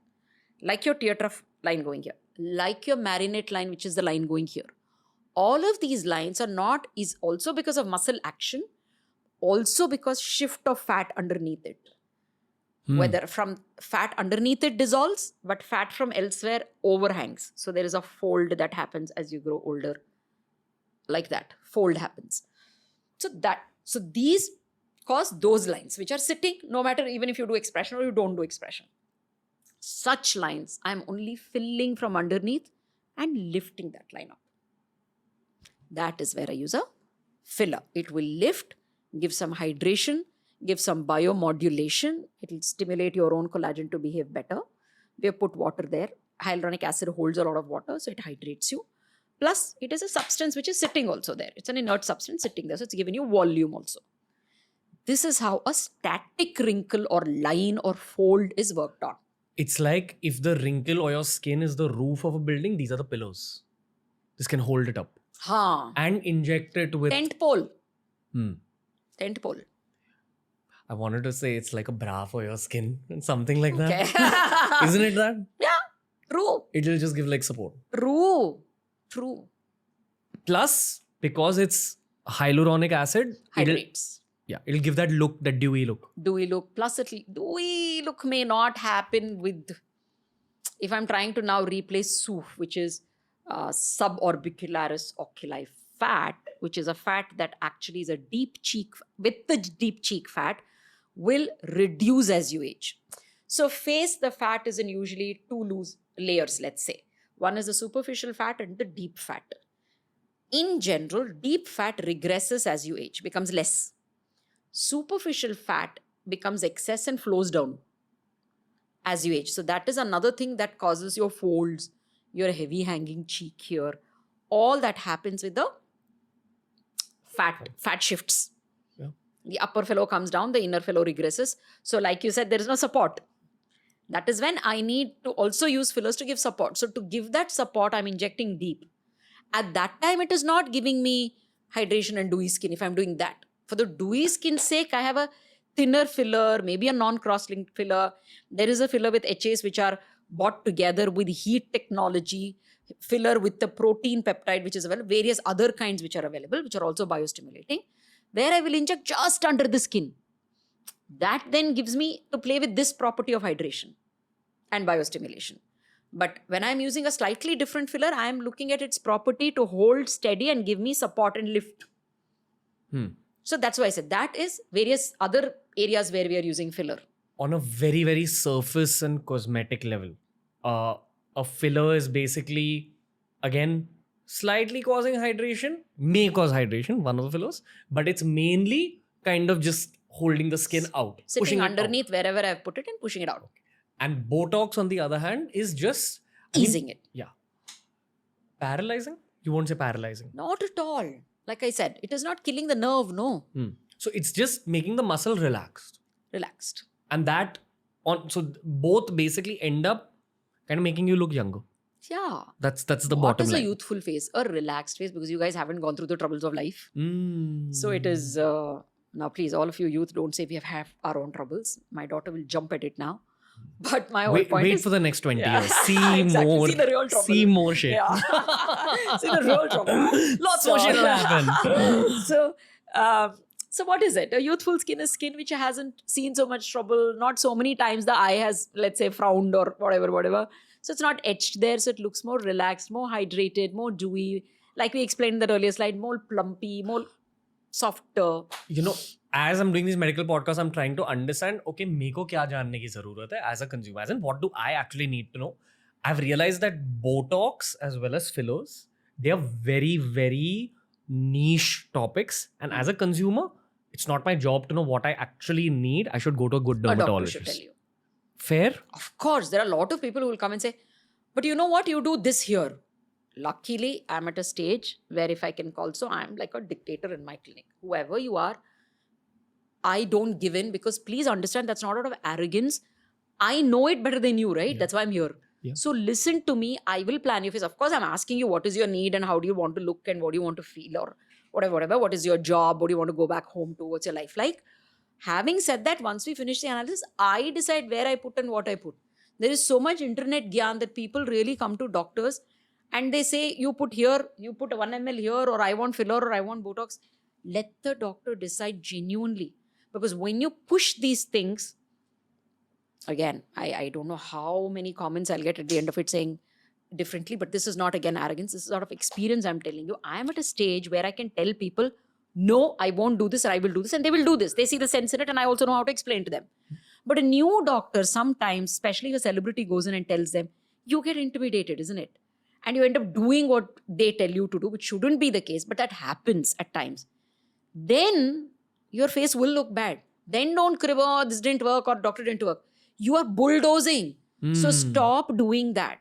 Like your tear trough line going here. Like your marinate line, which is the line going here. All of these lines is also because of muscle action, also because shift of fat underneath it. Whether from fat underneath it dissolves, but fat from elsewhere overhangs. So there is a fold that happens as you grow older. Like that, fold happens. So these cause those lines which are sitting, no matter even if you do expression or you don't do expression. Such lines, I'm only filling from underneath and lifting that line up. That is where I use a filler. It will lift, give some hydration, give some biomodulation. It will stimulate your own collagen to behave better. We have put water there. Hyaluronic acid holds a lot of water, so it hydrates you. Plus, it is a substance which is sitting also there. It's an inert substance sitting there, so it's giving you volume also. This is how a static wrinkle or line or fold is worked on. It's like if the wrinkle or your skin is the roof of a building, these are the pillars. This can hold it up. And inject it with... Tent pole. Hmm. Tent pole. I wanted to say it's like a bra for your skin and something like that. Okay. Isn't it that? Yeah, true. It'll just give like support. True. Plus, because it's hyaluronic acid, Hydrates. it'll give that look, that dewy look. Dewy look. Plus, dewy look may not happen with, if I'm trying to now replace SOOF, which is suborbicularis oculi fat, which is a fat that actually is a deep cheek, with the deep cheek fat, will reduce as you age. So face, the fat is in usually two loose layers, let's say. One is the superficial fat and the deep fat. In general, deep fat regresses as you age, becomes less. Superficial fat becomes excess and flows down as you age. So that is another thing that causes your folds, your heavy hanging cheek here. All that happens with the fat shifts. Yeah. The upper fellow comes down, the inner fellow regresses. So like you said, there is no support. That is when I need to also use fillers to give support. So to give that support, I'm injecting deep. At that time, it is not giving me hydration and dewy skin if I'm doing that. For the dewy skin's sake, I have a thinner filler, maybe a non-cross-linked filler. There is a filler with HAs which are bought together with heat technology, filler with the protein peptide which is available, various other kinds which are available, which are also biostimulating, where I will inject just under the skin. That then gives me to play with this property of hydration and biostimulation. But when I'm using a slightly different filler, I am looking at its property to hold steady and give me support and lift. So that's why I said that is various other areas where we are using filler. On a very, very surface and cosmetic level, a filler is basically, again, slightly causing hydration, may cause hydration, one of the fillers, but it's mainly kind of just holding the skin out. Sitting pushing underneath wherever I've put it and pushing it out. And Botox, on the other hand, is just... easing it. Yeah. Paralyzing? You won't say paralyzing. Not at all. Like I said, it is not killing the nerve, no. So it's just making the muscle relaxed. Relaxed. And that, so both basically end up kind of making you look younger. Yeah. That's the bottom line. What is a youthful face? A relaxed face, because you guys haven't gone through the troubles of life. So it is, now please, all of you youth, don't say we have our own troubles. My daughter will jump at it now. But my whole point wait is... for the next 20 years. See Exactly. more. See the real trouble. See more shit. Yeah. See the real trouble. Lots more shit will happen. So what is it? A youthful skin is skin which hasn't seen so much trouble. Not so many times the eye has, let's say, frowned or whatever. So it's not etched there. So it looks more relaxed, more hydrated, more dewy. Like we explained in that earlier slide, more plumpy, more softer. You know, as I'm doing these medical podcasts, I'm trying to understand, okay, meko kya janne ki zarurat hai as a consumer, as in what do I actually need to know? I've realized that Botox as well as fillers, they are very, very niche topics. And as a consumer, it's not my job to know what I actually need. I should go to a good dermatologist. A doctor should tell you. Fair? Of course, there are a lot of people who will come and say, but you know what, you do this here. Luckily, I'm at a stage where if I can call so, I'm like a dictator in my clinic. Whoever you are, I don't give in, because please understand that's not out of arrogance. I know it better than you, right? Yeah. That's why I'm here. Yeah. So listen to me. I will plan your face. Of course, I'm asking you what is your need and how do you want to look and what do you want to feel or whatever. What is your job? What do you want to go back home to? What's your life like? Having said that, once we finish the analysis, I decide where I put and what I put. There is so much internet gyan that people really come to doctors and they say, you put here, you put 1 ml here, or I want filler or I want Botox. Let the doctor decide genuinely. Because when you push these things, again, I don't know how many comments I'll get at the end of it saying differently, but this is not, again, arrogance. This is out of experience I'm telling you. I am at a stage where I can tell people, no, I won't do this or I will do this, and they will do this. They see the sense in it and I also know how to explain to them. But a new doctor sometimes, especially if a celebrity goes in and tells them, you get intimidated, isn't it? and you end up doing what they tell you to do, which shouldn't be the case, but that happens at times, then your face will look bad. Then don't crib, oh, this didn't work or doctor didn't work. You are bulldozing. So stop doing that.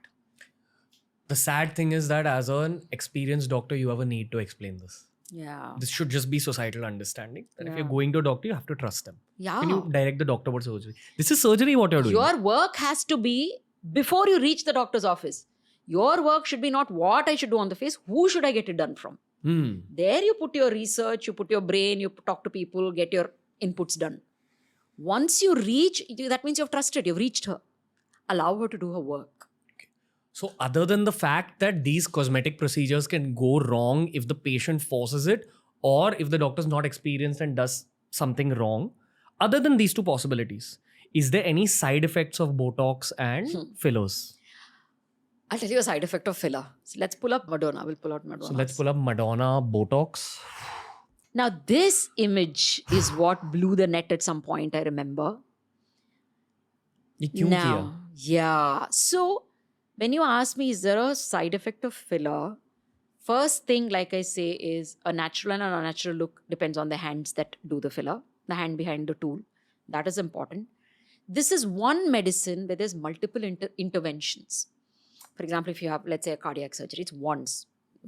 The sad thing is that as an experienced doctor, you have a need to explain this. Yeah. This should just be societal understanding. That if Yeah. you're going to a doctor, you have to trust them. Yeah. Can you direct the doctor about surgery? This is surgery what you're doing. Your work has to be before you reach the doctor's office. Your work should be not what I should do on the face, who should I get it done from? There you put your research, you put your brain, you talk to people, get your inputs done. Once you reach, that means you've trusted, you've reached her. Allow her to do her work. So other than the fact that these cosmetic procedures can go wrong if the patient forces it or if the doctor's not experienced and does something wrong, other than these two possibilities, is there any side effects of Botox and fillers? I'll tell you a side effect of filler. So let's pull up Madonna. We'll pull out Madonna. So let's pull up Madonna Botox. Now this image is what blew the net at some point, I remember. ये क्यों किया? Yeah. So when you ask me, is there a side effect of filler? First thing, like I say, is a natural and an unnatural look depends on the hands that do the filler, the hand behind the tool. That is important. This is one medicine where there's multiple interventions. For example, if you have, let's say, a cardiac surgery, it's once.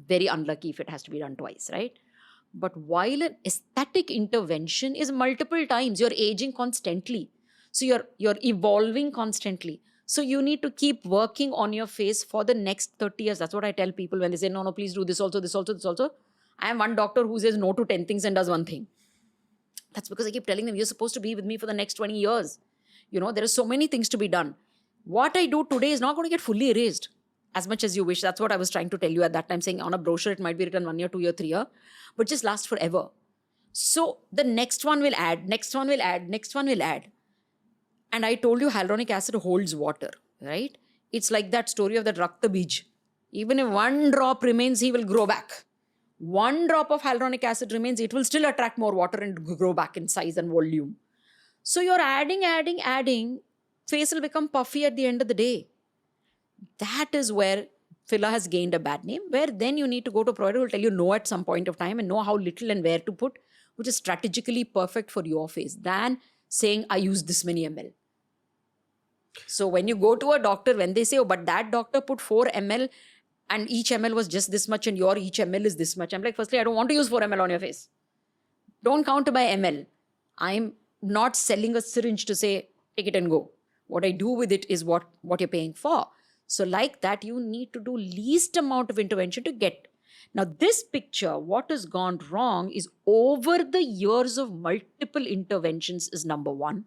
Very unlucky if it has to be done twice, right? But while an aesthetic intervention is multiple times, you're aging constantly. So you're evolving constantly. So you need to keep working on your face for the next 30 years. That's what I tell people when they say, no, please do this also, this also, this also. I am one doctor who says no to 10 things and does one thing. That's because I keep telling them, you're supposed to be with me for the next 20 years. You know, there are so many things to be done. What I do today is not going to get fully erased as much as you wish. That's what I was trying to tell you at that time, saying on a brochure, it might be written 1 year, 2 year, 3 year, but just last forever. So the next one will add, next one will add, next one will add. And I told you hyaluronic acid holds water, right? It's like that story of that Rakta Bij. Even if one drop remains, he will grow back. One drop of hyaluronic acid remains, it will still attract more water and grow back in size and volume. So you're adding, face will become puffy at the end of the day. That is where filler has gained a bad name, where then you need to go to a provider who will tell you no at some point of time and know how little and where to put, which is strategically perfect for your face, than saying, I use this many ml. So when you go to a doctor, when they say, oh, but that doctor put 4 ml and each ml was just this much and your each ml is this much. I'm like, firstly, I don't want to use 4 ml on your face. Don't count by ml. I'm not selling a syringe to say, take it and go. What I do with it is what you're paying for. So like that, you need to do least amount of intervention to get. Now this picture, what has gone wrong is over the years of multiple interventions is number one.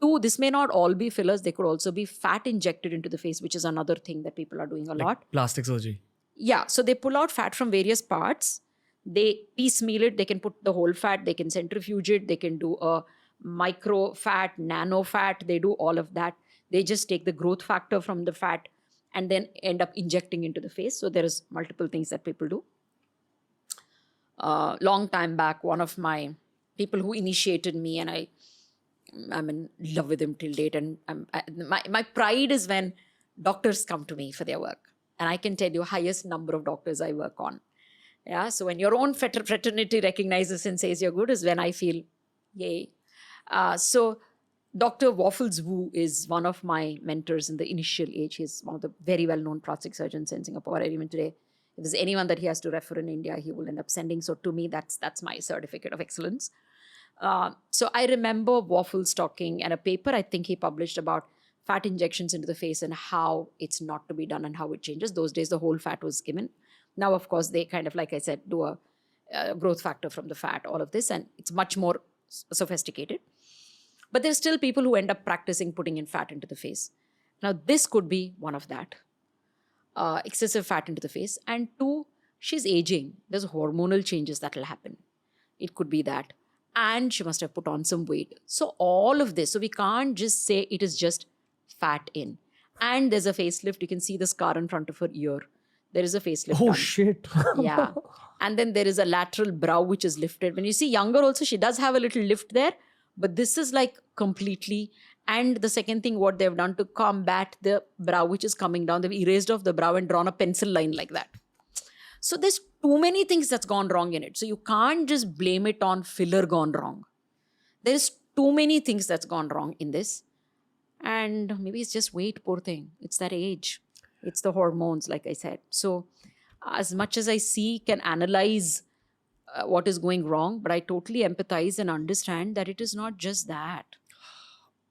2, this may not all be fillers. They could also be fat injected into the face, which is another thing that people are doing a lot. Plastic surgery. Yeah. So they pull out fat from various parts. They piecemeal it. They can put the whole fat. They can centrifuge it. They can do a micro fat, nano fat. They do all of that. They just take the growth factor from the fat and then end up injecting into the face. So there is multiple things that people do. Long time back, one of my people who initiated me, and I'm in love with him till date. And my pride is when doctors come to me for their work. And I can tell you highest number of doctors I work on. Yeah. So when your own fraternity recognizes and says you're good is when I feel, yay. So Dr. Waffles Wu is one of my mentors in the initial age. He's one of the very well-known plastic surgeons in Singapore. And even today, if there's anyone that he has to refer in India, he will end up sending. So to me, that's my certificate of excellence. So I remember Waffles talking and a paper I think he published about fat injections into the face and how it's not to be done and how it changes. Those days, the whole fat was given. Now, of course, they kind of, like I said, do a growth factor from the fat, all of this, and it's much more sophisticated. But there's still people who end up practicing putting in fat into the face. Now, this could be one of that. Excessive fat into the face. And 2, she's aging. There's hormonal changes that will happen. It could be that. And she must have put on some weight. So all of this. So we can't just say it is just fat in. And there's a facelift. You can see the scar in front of her ear. There is a facelift. Oh, shit. Yeah. And then there is a lateral brow which is lifted. When you see younger also, she does have a little lift there. But this is like completely, And the second thing, what they've done to combat the brow, which is coming down, they've erased off the brow and drawn a pencil line like that. So there's too many things that's gone wrong in it. So you can't just blame it on filler gone wrong. There's too many things that's gone wrong in this. And maybe it's just weight, poor thing. It's that age. It's the hormones, like I said. So as much as I can analyze what is going wrong, but I totally empathize and understand that it is not just that.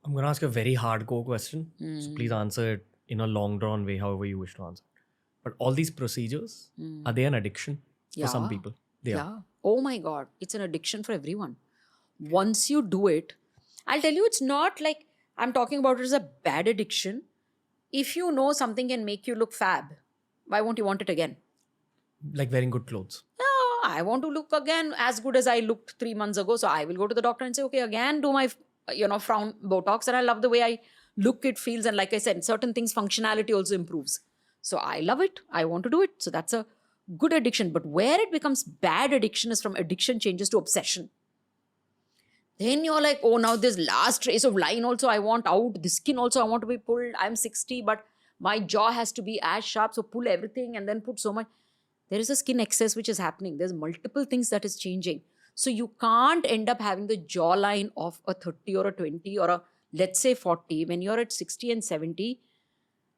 I'm going to ask a very hardcore question. So please answer it in a long drawn way, however you wish to answer. But all these procedures, are they an addiction for some people? They are. Oh my God. It's an addiction for everyone. Once you do it, I'll tell you, it's not like I'm talking about it as a bad addiction. If you know something can make you look fab, why won't you want it again? Like wearing good clothes. No, I want to look again as good as I looked 3 months ago. So I will go to the doctor and say, okay, again, do my, frown Botox. And I love the way I look, it feels. And like I said, certain things, functionality also improves. So I love it. I want to do it. So that's a good addiction. But where it becomes bad addiction is from addiction changes to obsession. Then you're like, oh, now this last trace of line also I want out. The skin also I want to be pulled. I'm 60, but my jaw has to be as sharp. So pull everything and then put so much. There is a skin excess which is happening. There's multiple things that is changing. So you can't end up having the jawline of a 30 or a 20 or a, let's say 40. When you're at 60 and 70,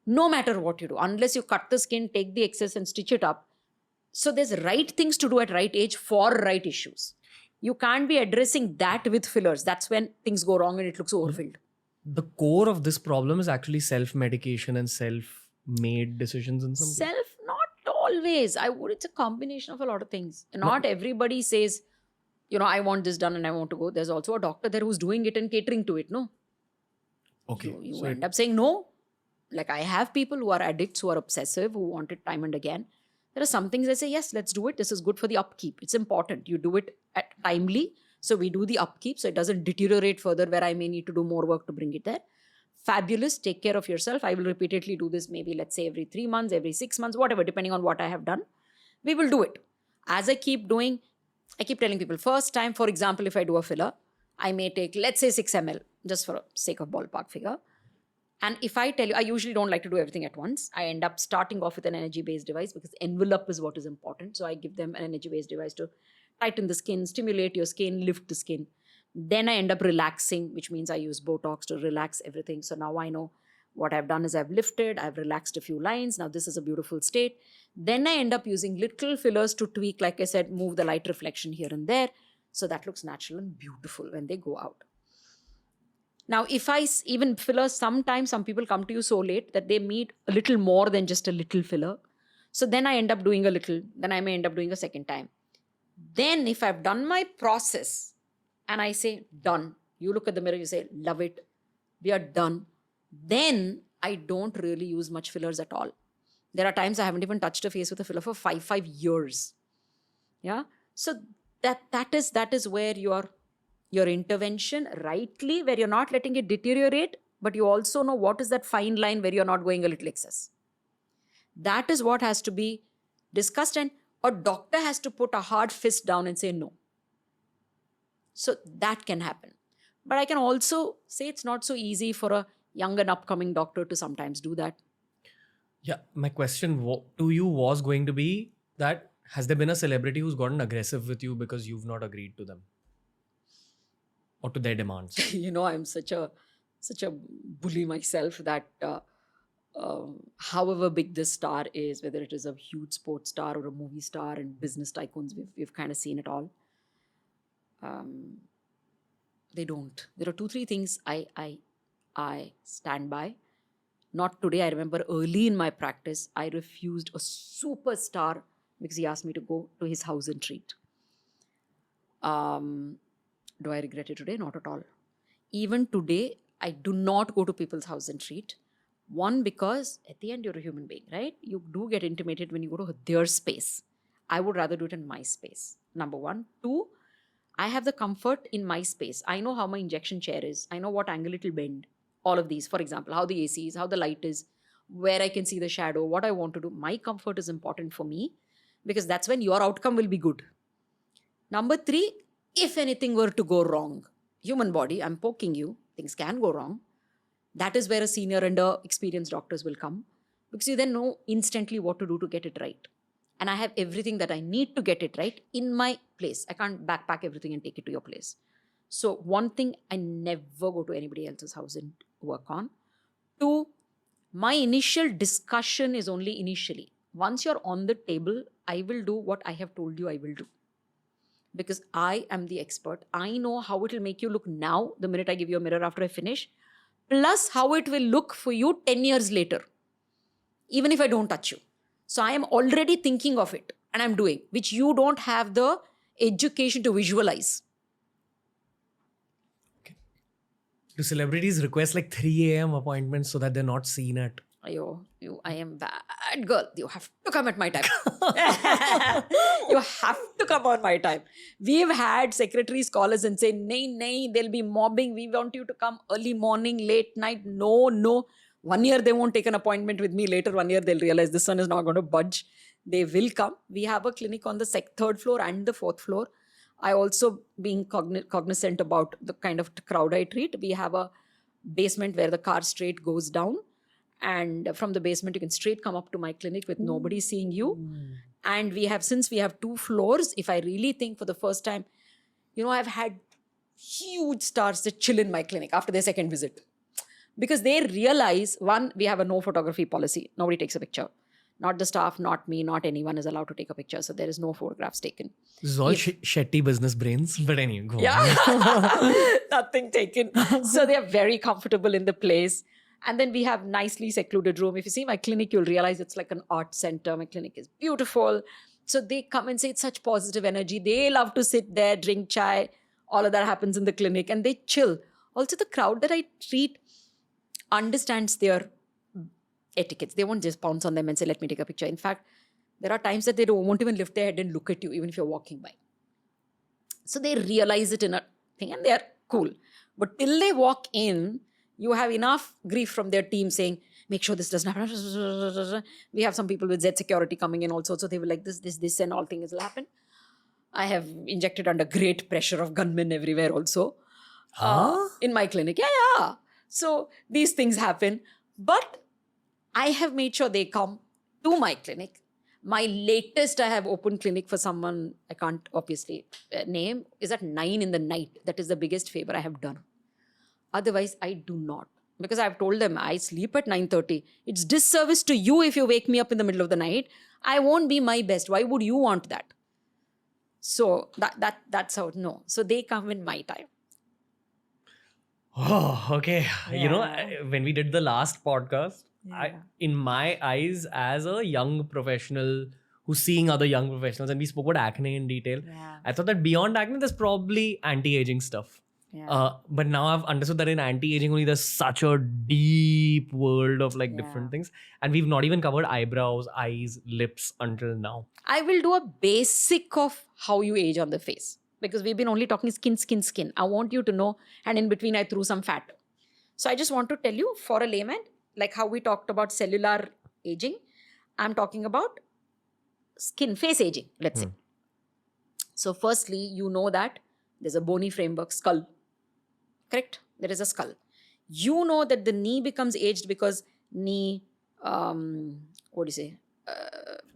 no matter what you do, unless you cut the skin, take the excess and stitch it up. So there's right things to do at right age for right issues. You can't be addressing that with fillers. That's when things go wrong and it looks overfilled. The core of this problem is actually self-medication and self-made decisions in some cases. Not always. It's a combination of a lot of things. Not everybody says, I want this done and I want to go. There's also a doctor there who's doing it and catering to it, no? Okay. You end up saying no. Like I have people who are addicts, who are obsessive, who want it time and again. There are some things I say, yes, let's do it. This is good for the upkeep. It's important. You do it timely. So we do the upkeep so it doesn't deteriorate further where I may need to do more work to bring it there. Fabulous. Take care of yourself. I will repeatedly do this maybe, let's say, every 3 months, every 6 months, whatever, depending on what I have done. We will do it. As I keep doing, I keep telling people, first time, for example, if I do a filler, I may take, let's say 6 ml, just for sake of ballpark figure. And if I tell you, I usually don't like to do everything at once. I end up starting off with an energy-based device because envelope is what is important. So I give them an energy-based device to tighten the skin, stimulate your skin, lift the skin. Then I end up relaxing, which means I use Botox to relax everything. So now I know what I've done is I've lifted, I've relaxed a few lines. Now this is a beautiful state. Then I end up using little fillers to tweak, like I said, move the light reflection here and there. So that looks natural and beautiful when they go out. Now, if I even fillers, sometimes some people come to you so late that they need a little more than just a little filler. So then I end up doing a little, then I may end up doing a second time. Then if I've done my process and I say, done, you look at the mirror, you say, love it, we are done. Then I don't really use much fillers at all. There are times I haven't even touched a face with a filler for five years. Yeah. So that is where your intervention rightly, where you're not letting it deteriorate, but you also know what is that fine line where you're not going a little excess. That is what has to be discussed, and a doctor has to put a hard fist down and say no. So that can happen. But I can also say it's not so easy for a young and upcoming doctor to sometimes do that. Yeah, my question to you was going to be that, has there been a celebrity who's gotten aggressive with you because you've not agreed to them? Or to their demands? I'm such a bully myself that however big this star is, whether it is a huge sports star or a movie star and business tycoons, we've kind of seen it all. They don't. There are 2-3 things I stand by. Not today. I remember early in my practice, I refused a superstar because he asked me to go to his house and treat. Do I regret it today? Not at all. Even today, I do not go to people's house and treat. One, because at the end, you're a human being, right? You do get intimidated when you go to their space. I would rather do it in my space. Number one. 2, I have the comfort in my space. I know how my injection chair is. I know what angle it will bend. All of these, for example, how the AC is, how the light is, where I can see the shadow, what I want to do. My comfort is important for me because that's when your outcome will be good. Number 3, if anything were to go wrong, human body, I'm poking you, things can go wrong. That is where a senior and a experienced doctors will come, because you then know instantly what to do to get it right. And I have everything that I need to get it right in my place. I can't backpack everything and take it to your place. So one thing, I never go to anybody else's house and work on. Two, my initial discussion is only initially. Once you're on the table, I will do what I have told you I will do. Because I am the expert. I know how it will make you look now, the minute I give you a mirror after I finish, plus how it will look for you 10 years later, even if I don't touch you. So I am already thinking of it and I'm doing, which you don't have the education to visualize. Do celebrities request like 3 a.m. appointments so that they're not seen at? I am bad girl. You have to come at my time. You have to come on my time. We've had secretaries call us and say, nay, they'll be mobbing. We want you to come early morning, late night. No. 1 year they won't take an appointment with me. Later 1 year they'll realize this one is not going to budge. They will come. We have a clinic on the third floor and the fourth floor. I also, being cognizant about the kind of crowd I treat, we have a basement where the car straight goes down. And from the basement, you can straight come up to my clinic with nobody seeing you. And since we have 2 floors, if I really think for the first time, I've had huge stars that chill in my clinic after their second visit. Because they realize, one, we have a no photography policy. Nobody takes a picture. Not the staff, not me, not anyone is allowed to take a picture. So there is no photographs taken. This is all Shetty business brains. But anyway, go on. Nothing taken. So they are very comfortable in the place. And then we have nicely secluded room. If you see my clinic, you'll realize it's like an art center. My clinic is beautiful. So they come and say it's such positive energy. They love to sit there, drink chai. All of that happens in the clinic and they chill. Also, the crowd that I treat understands their etiquettes. They won't just pounce on them and say, let me take a picture. In fact, there are times that they won't even lift their head and look at you, even if you're walking by. So they realize it in a thing and they're cool. But till they walk in, you have enough grief from their team saying, make sure this doesn't happen. We have some people with Z security coming in also. So they were like, this and all things will happen. I have injected under great pressure of gunmen everywhere also. In my clinic. Yeah. So these things happen. But I have made sure they come to my clinic. My latest I have opened clinic for someone I can't obviously name is at 9 in the night. That is the biggest favor I have done. Otherwise, I do not. Because I've told them I sleep at 9:30. It's disservice to you if you wake me up in the middle of the night. I won't be my best. Why would you want that? So that's how, no. So they come in my time. Oh, okay. Yeah. When we did the last podcast, in my eyes, as a young professional who's seeing other young professionals, and we spoke about acne in detail, I thought that beyond acne, there's probably anti-aging stuff. But now I've understood that in anti-aging only there's such a deep world of different things. And we've not even covered eyebrows, eyes, lips until now. I will do a basic of how you age on the face. Because we've been only talking skin. I want you to know, and in between I threw some fat. So I just want to tell you, for a layman, like how we talked about cellular aging, I'm talking about face aging, let's say. So firstly, you know that there's a bony framework, skull. Correct? There is a skull. You know that the knee becomes aged because knee,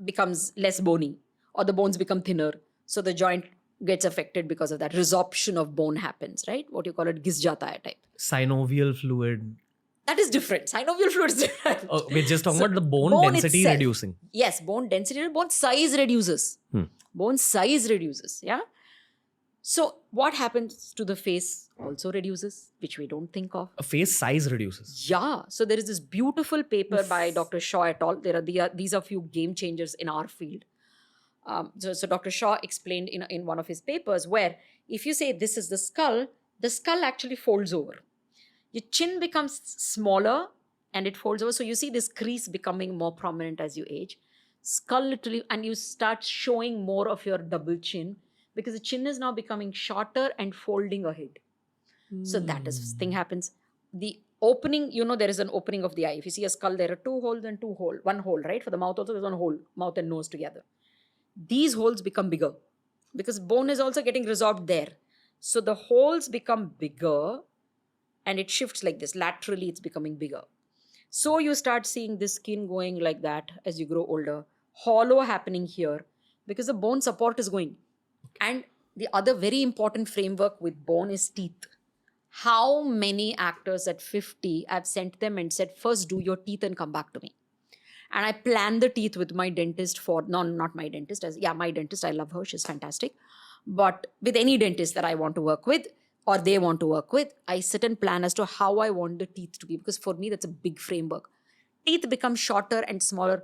becomes less bony, or the bones become thinner. So the joint gets affected because of that. Resorption of bone happens, right? What you call it, gis jata hai type. Synovial fluid. That is different. Synovial fluid is different. Oh, we're just talking about the bone density itself reducing. Yes, bone density, bone size reduces. Bone size reduces, yeah? So what happens to the face also reduces, which we don't think of. A face size reduces. Yeah. So there is this beautiful paper by Dr. Shaw et al. These are few game changers in our field. So Dr. Shaw explained in one of his papers where if you say this is the skull actually folds over. Your chin becomes smaller and it folds over. So you see this crease becoming more prominent as you age. Skull literally, and you start showing more of your double chin because the chin is now becoming shorter and folding ahead. So that is thing happens. The opening, there is an opening of the eye. If you see a skull, there are 2 holes and 2 holes. 1 hole, right? For the mouth also, there's 1 hole, mouth and nose together. These holes become bigger because bone is also getting resorbed there. So the holes become bigger and it shifts like this. Laterally, it's becoming bigger. So you start seeing the skin going like that as you grow older, hollow happening here because the bone support is going. And the other very important framework with bone is teeth. How many actors at 50 I've sent them and said, first do your teeth and come back to me. And I plan the teeth with my dentist for, no, not my dentist, my dentist, I love her, she's fantastic. But with any dentist that I want to work with or they want to work with, I sit and plan as to how I want the teeth to be, because for me, that's a big framework. Teeth become shorter and smaller.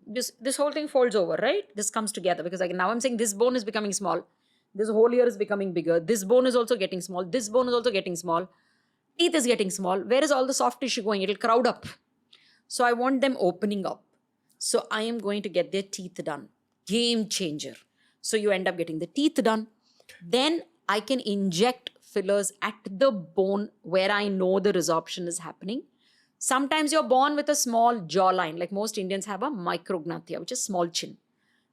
This whole thing folds over, right? This comes together because now I'm saying this bone is becoming small. This whole ear is becoming bigger. This bone is also getting small. This bone is also getting small. Teeth is getting small. Where is all the soft tissue going? It'll crowd up. So I want them opening up. So I am going to get their teeth done. Game changer. So you end up getting the teeth done. Then I can inject fillers at the bone where I know the resorption is happening. Sometimes you're born with a small jawline, like most Indians have a micrognathia, which is small chin.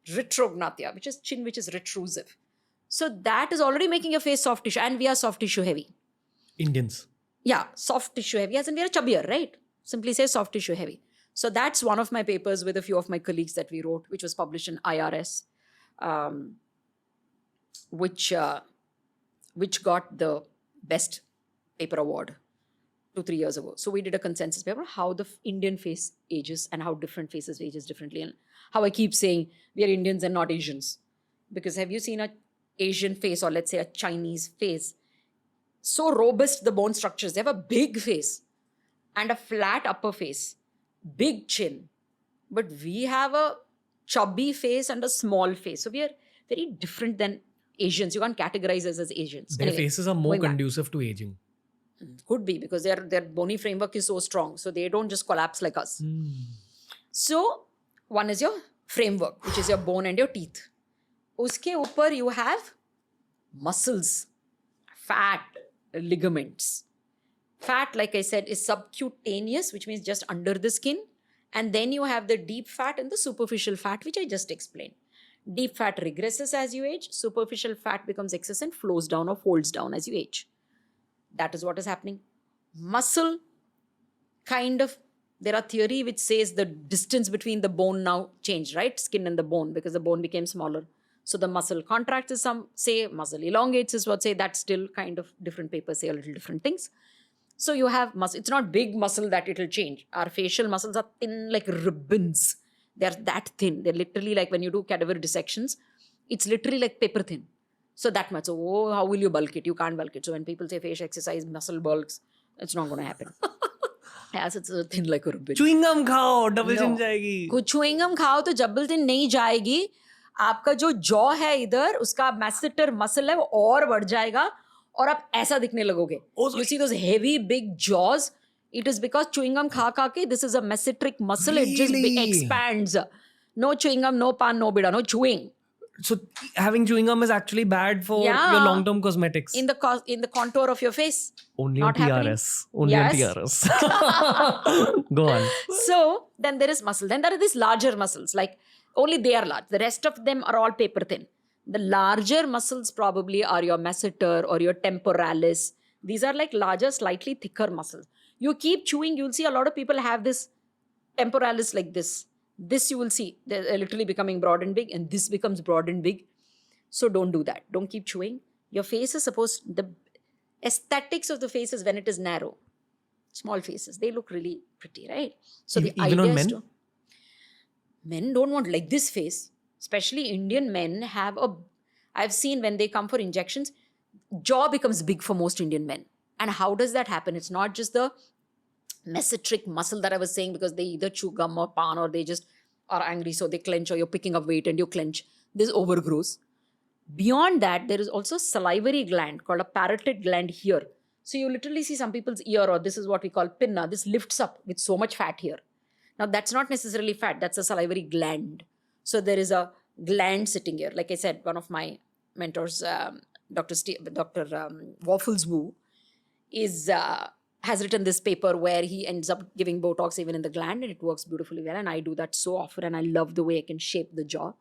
Retrognathia, which is chin, which is retrusive. So that is already making your face soft tissue, and we are soft tissue heavy. Indians. Yeah, soft tissue heavy, as in we are chubbier, right? Simply say soft tissue heavy. So that's one of my papers with a few of my colleagues that we wrote, which was published in IRS, which got the best paper award 2-3 years ago. So we did a consensus paper, how the Indian face ages and how different faces ages differently. And how I keep saying we are Indians and not Asians. Because have you seen a Asian face, or let's say a Chinese face? So robust, the bone structures. They have a big face and a flat upper face, big chin. But we have a chubby face and a small face. So we are very different than Asians. You can't categorize us as Asians. Their Anyway, faces are more going back. conducive to aging. Could be because their bony framework is so strong. So they don't just collapse like us. So one is your framework, which is your bone and your teeth. Uske upar you have muscles, fat, ligaments. Fat, like I said, is subcutaneous, which means just under the skin. And then you have the deep fat and the superficial fat, which I just explained. Deep fat regresses as you age. Superficial fat becomes excess and flows down or folds down as you age. That is what is happening. Muscle, kind of, there are theory which says the distance between the bone now changed, right? Skin and the bone, because the bone became smaller. So the muscle contracts is some say, muscle elongates is what say. That's still kind of different papers say a little different things. So you have muscle. It's not big muscle that it'll change. Our facial muscles are thin like ribbons. They're that thin. They're literally like when you do cadaver dissections, it's literally like paper thin. So that much. So how will you bulk it? You can't bulk it. So when people say face exercise, muscle bulks, it's not going to happen. Yes, it's thin like a ribbon. Chewing gum khao, double chin jayegi. कुछ chewing gum खाओ तो double chin नहीं जाएगी. आपका जो jaw है इधर, उसका masseter muscle है वो और बढ़ जाएगा और आप ऐसा दिखने लगोगे. You see those heavy big jaws? It is because chewing gum खा के this is a masseteric muscle. It just expands. No chewing gum, no pan, no bida, no chewing. So having chewing gum is actually bad for your long-term cosmetics. In the contour of your face. Only Not on TRS. happening. Only on TRS. Go on. So then there is muscle. Then there are these larger muscles. Like only they are large. The rest of them are all paper thin. The larger muscles probably are your masseter or your temporalis. These are like larger, slightly thicker muscles. You keep chewing, you'll see a lot of people have this temporalis like this. This you will see, they're literally becoming broad and big, and this becomes broad and big. So don't do that. Don't keep chewing. Your face is supposed, the aesthetics of the face is when it is narrow. Small faces, they look really pretty, right? So the even idea on is men? Men don't want like this face. Especially Indian men I've seen when they come for injections, jaw becomes big for most Indian men. And how does that happen? It's not just the masseteric muscle that I was saying, because they either chew gum or pan or they just are angry, so they clench, or you're picking up weight and you clench. This overgrows. Beyond that, there is also salivary gland called a parotid gland here. So you literally see some people's ear, or this is what we call pinna. This lifts up with so much fat here. Now that's not necessarily fat. That's a salivary gland. So there is a gland sitting here. Like I said, one of my mentors, Dr. Waffles Wu, has written this paper where he ends up giving Botox even in the gland, and it works beautifully well. And I do that so often, and I love the way I can shape the jaw.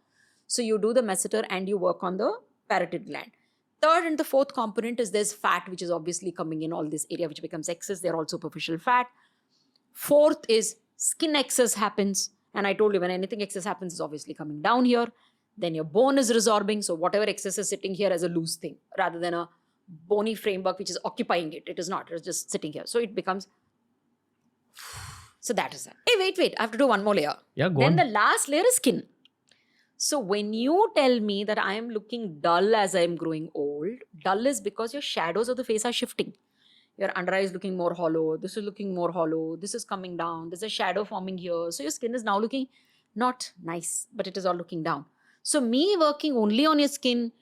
So you do the masseter and you work on the parotid gland. Third and the fourth component is there's fat, which is obviously coming in all this area, which becomes excess. They're all superficial fat. Fourth is skin excess happens. And I told you, when anything excess happens, it's obviously coming down here. Then your bone is resorbing. So whatever excess is sitting here as a loose thing, rather than a bony framework which is occupying it. It is not. It's just sitting here. So it becomes... So that is that. Hey, wait. I have to do one more layer. Yeah, go Then on. the last layer is skin. So when you tell me that I am looking dull as I am growing old, dull is because your shadows of the face are shifting. Your under eye is looking more hollow. This is looking more hollow. This is coming down. There's a shadow forming here. So your skin is now looking not nice, but it is all looking down. So me working only on your skin,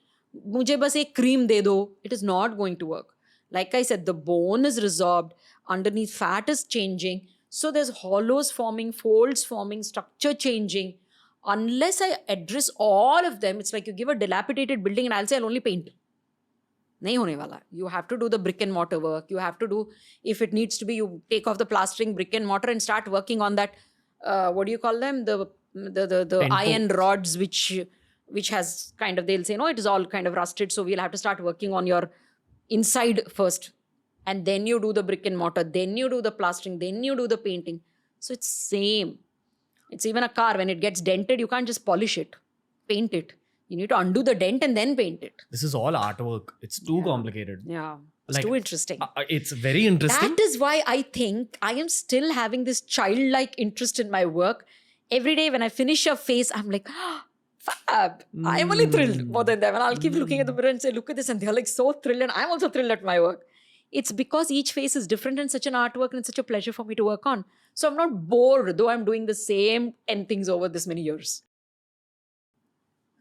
mujhe bas ek cream de do, it is not going to work. Like I said, the bone is resorbed. Underneath fat is changing. So there's hollows forming, folds forming, structure changing. Unless I address all of them, it's like you give a dilapidated building and I'll say I'll only paint. Nahi hone wala. You have to do the brick and mortar work. You have to do, if it needs to be, you take off the plastering, brick and mortar, and start working on that. What do you call them? The iron rods, which has kind of, they'll say, no, it is all kind of rusted. So we'll have to start working on your inside first. And then you do the brick and mortar. Then you do the plastering. Then you do the painting. So it's same. It's even a car. When it gets dented, you can't just polish it, paint it. You need to undo the dent and then paint it. This is all artwork. It's too complicated. Yeah. It's Like, too interesting. It's very interesting. That is why I think I am still having this childlike interest in my work. Every day when I finish a face, I'm like, fab. I am only thrilled more than them. And I'll keep looking at the mirror and say, look at this. And they're like so thrilled. And I'm also thrilled at my work. It's because each face is different and such an artwork, and it's such a pleasure for me to work on. So I'm not bored, though I'm doing the same 10 things over this many years.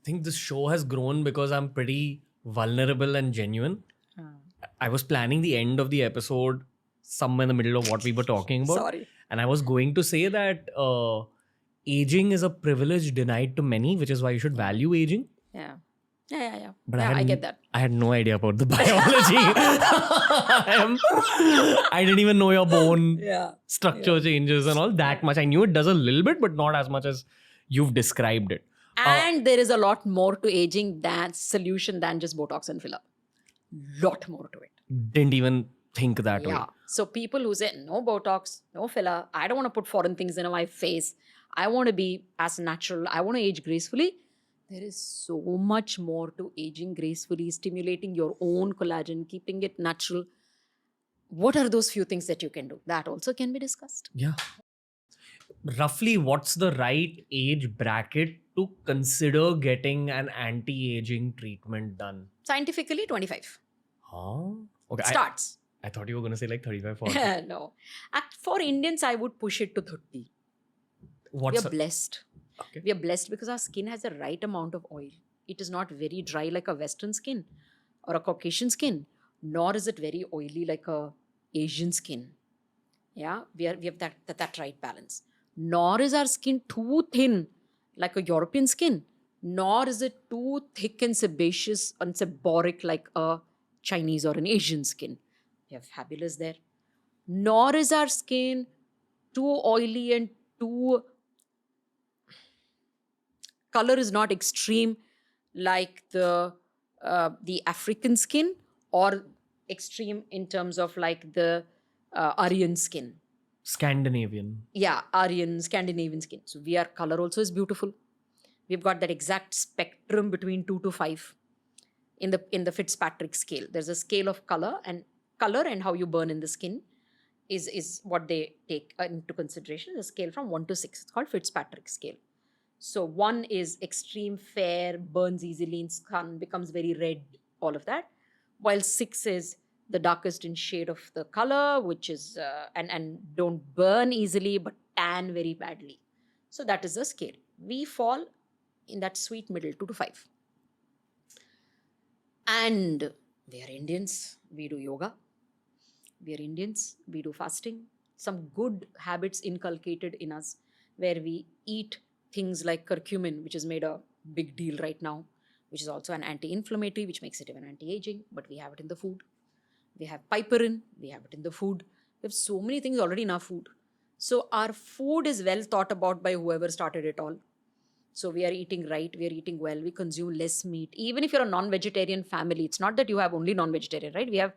I think this show has grown because I'm pretty vulnerable and genuine. I was planning the end of the episode somewhere in the middle of what we were talking about. Sorry. And I was going to say that aging is a privilege denied to many, which is why you should value aging. Yeah. But I get that. I had no idea about the biology. I didn't even know your bone structure changes and all that much. I knew it does a little bit, but not as much as you've described it. And there is a lot more to aging solution than just Botox and filler. Lot more to it. Didn't even think that way. Yeah. So people who say, no Botox, no filler, I don't want to put foreign things in my face. I want to be as natural. I want to age gracefully. There is so much more to aging gracefully, stimulating your own collagen, keeping it natural. What are those few things that you can do? That also can be discussed. Yeah. Roughly, what's the right age bracket to consider getting an anti-aging treatment done? Scientifically, 25. Huh? Okay. Starts. I thought you were going to say like 35, 40. No. For Indians, I would push it to 30. We are blessed. Okay. We are blessed because our skin has the right amount of oil. It is not very dry like a Western skin or a Caucasian skin, nor is it very oily like a Asian skin. Yeah, we have that right balance. Nor is our skin too thin like a European skin, nor is it too thick and sebaceous and seborrheic like a Chinese or an Asian skin. We have fabulous there. Nor is our skin too oily and too... Color is not extreme like the African skin, or extreme in terms of like the Aryan skin. Scandinavian. Yeah, Aryan, Scandinavian skin. So our color also is beautiful. We've got that exact spectrum between 2 to 5 in the Fitzpatrick scale. There's a scale of color and how you burn in the skin is what they take into consideration. The scale from 1 to 6. It's called Fitzpatrick scale. So 1 is extreme fair, burns easily in sun, becomes very red, all of that. While 6 is the darkest in shade of the color, which is, and don't burn easily, but tan very badly. So that is the scale. We fall in that sweet middle, 2 to 5. And we are Indians, we do yoga. We are Indians, we do fasting. Some good habits inculcated in us where we eat things like curcumin, which is made a big deal right now, which is also an anti-inflammatory, which makes it even anti-aging, but we have it in the food. We have piperin, we have it in the food. We have so many things already in our food. So our food is well thought about by whoever started it all. So we are eating right, we are eating well, we consume less meat. Even if you're a non-vegetarian family, it's not that you have only non-vegetarian, right? We have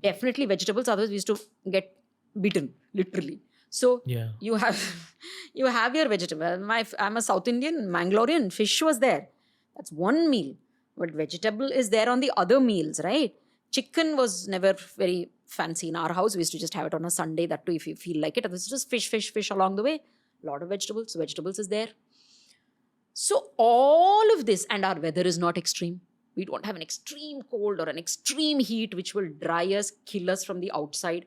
definitely vegetables, otherwise we used to get beaten, literally. So Yeah. you have you have your vegetable. I'm a South Indian, Mangalorean, fish was there. That's one meal. But vegetable is there on the other meals, right? Chicken was never very fancy in our house. We used to just have it on a Sunday, that too, if you feel like it. This is just fish along the way. A lot of vegetables. Vegetables is there. So all of this, and our weather is not extreme. We don't have an extreme cold or an extreme heat which will dry us, kill us from the outside,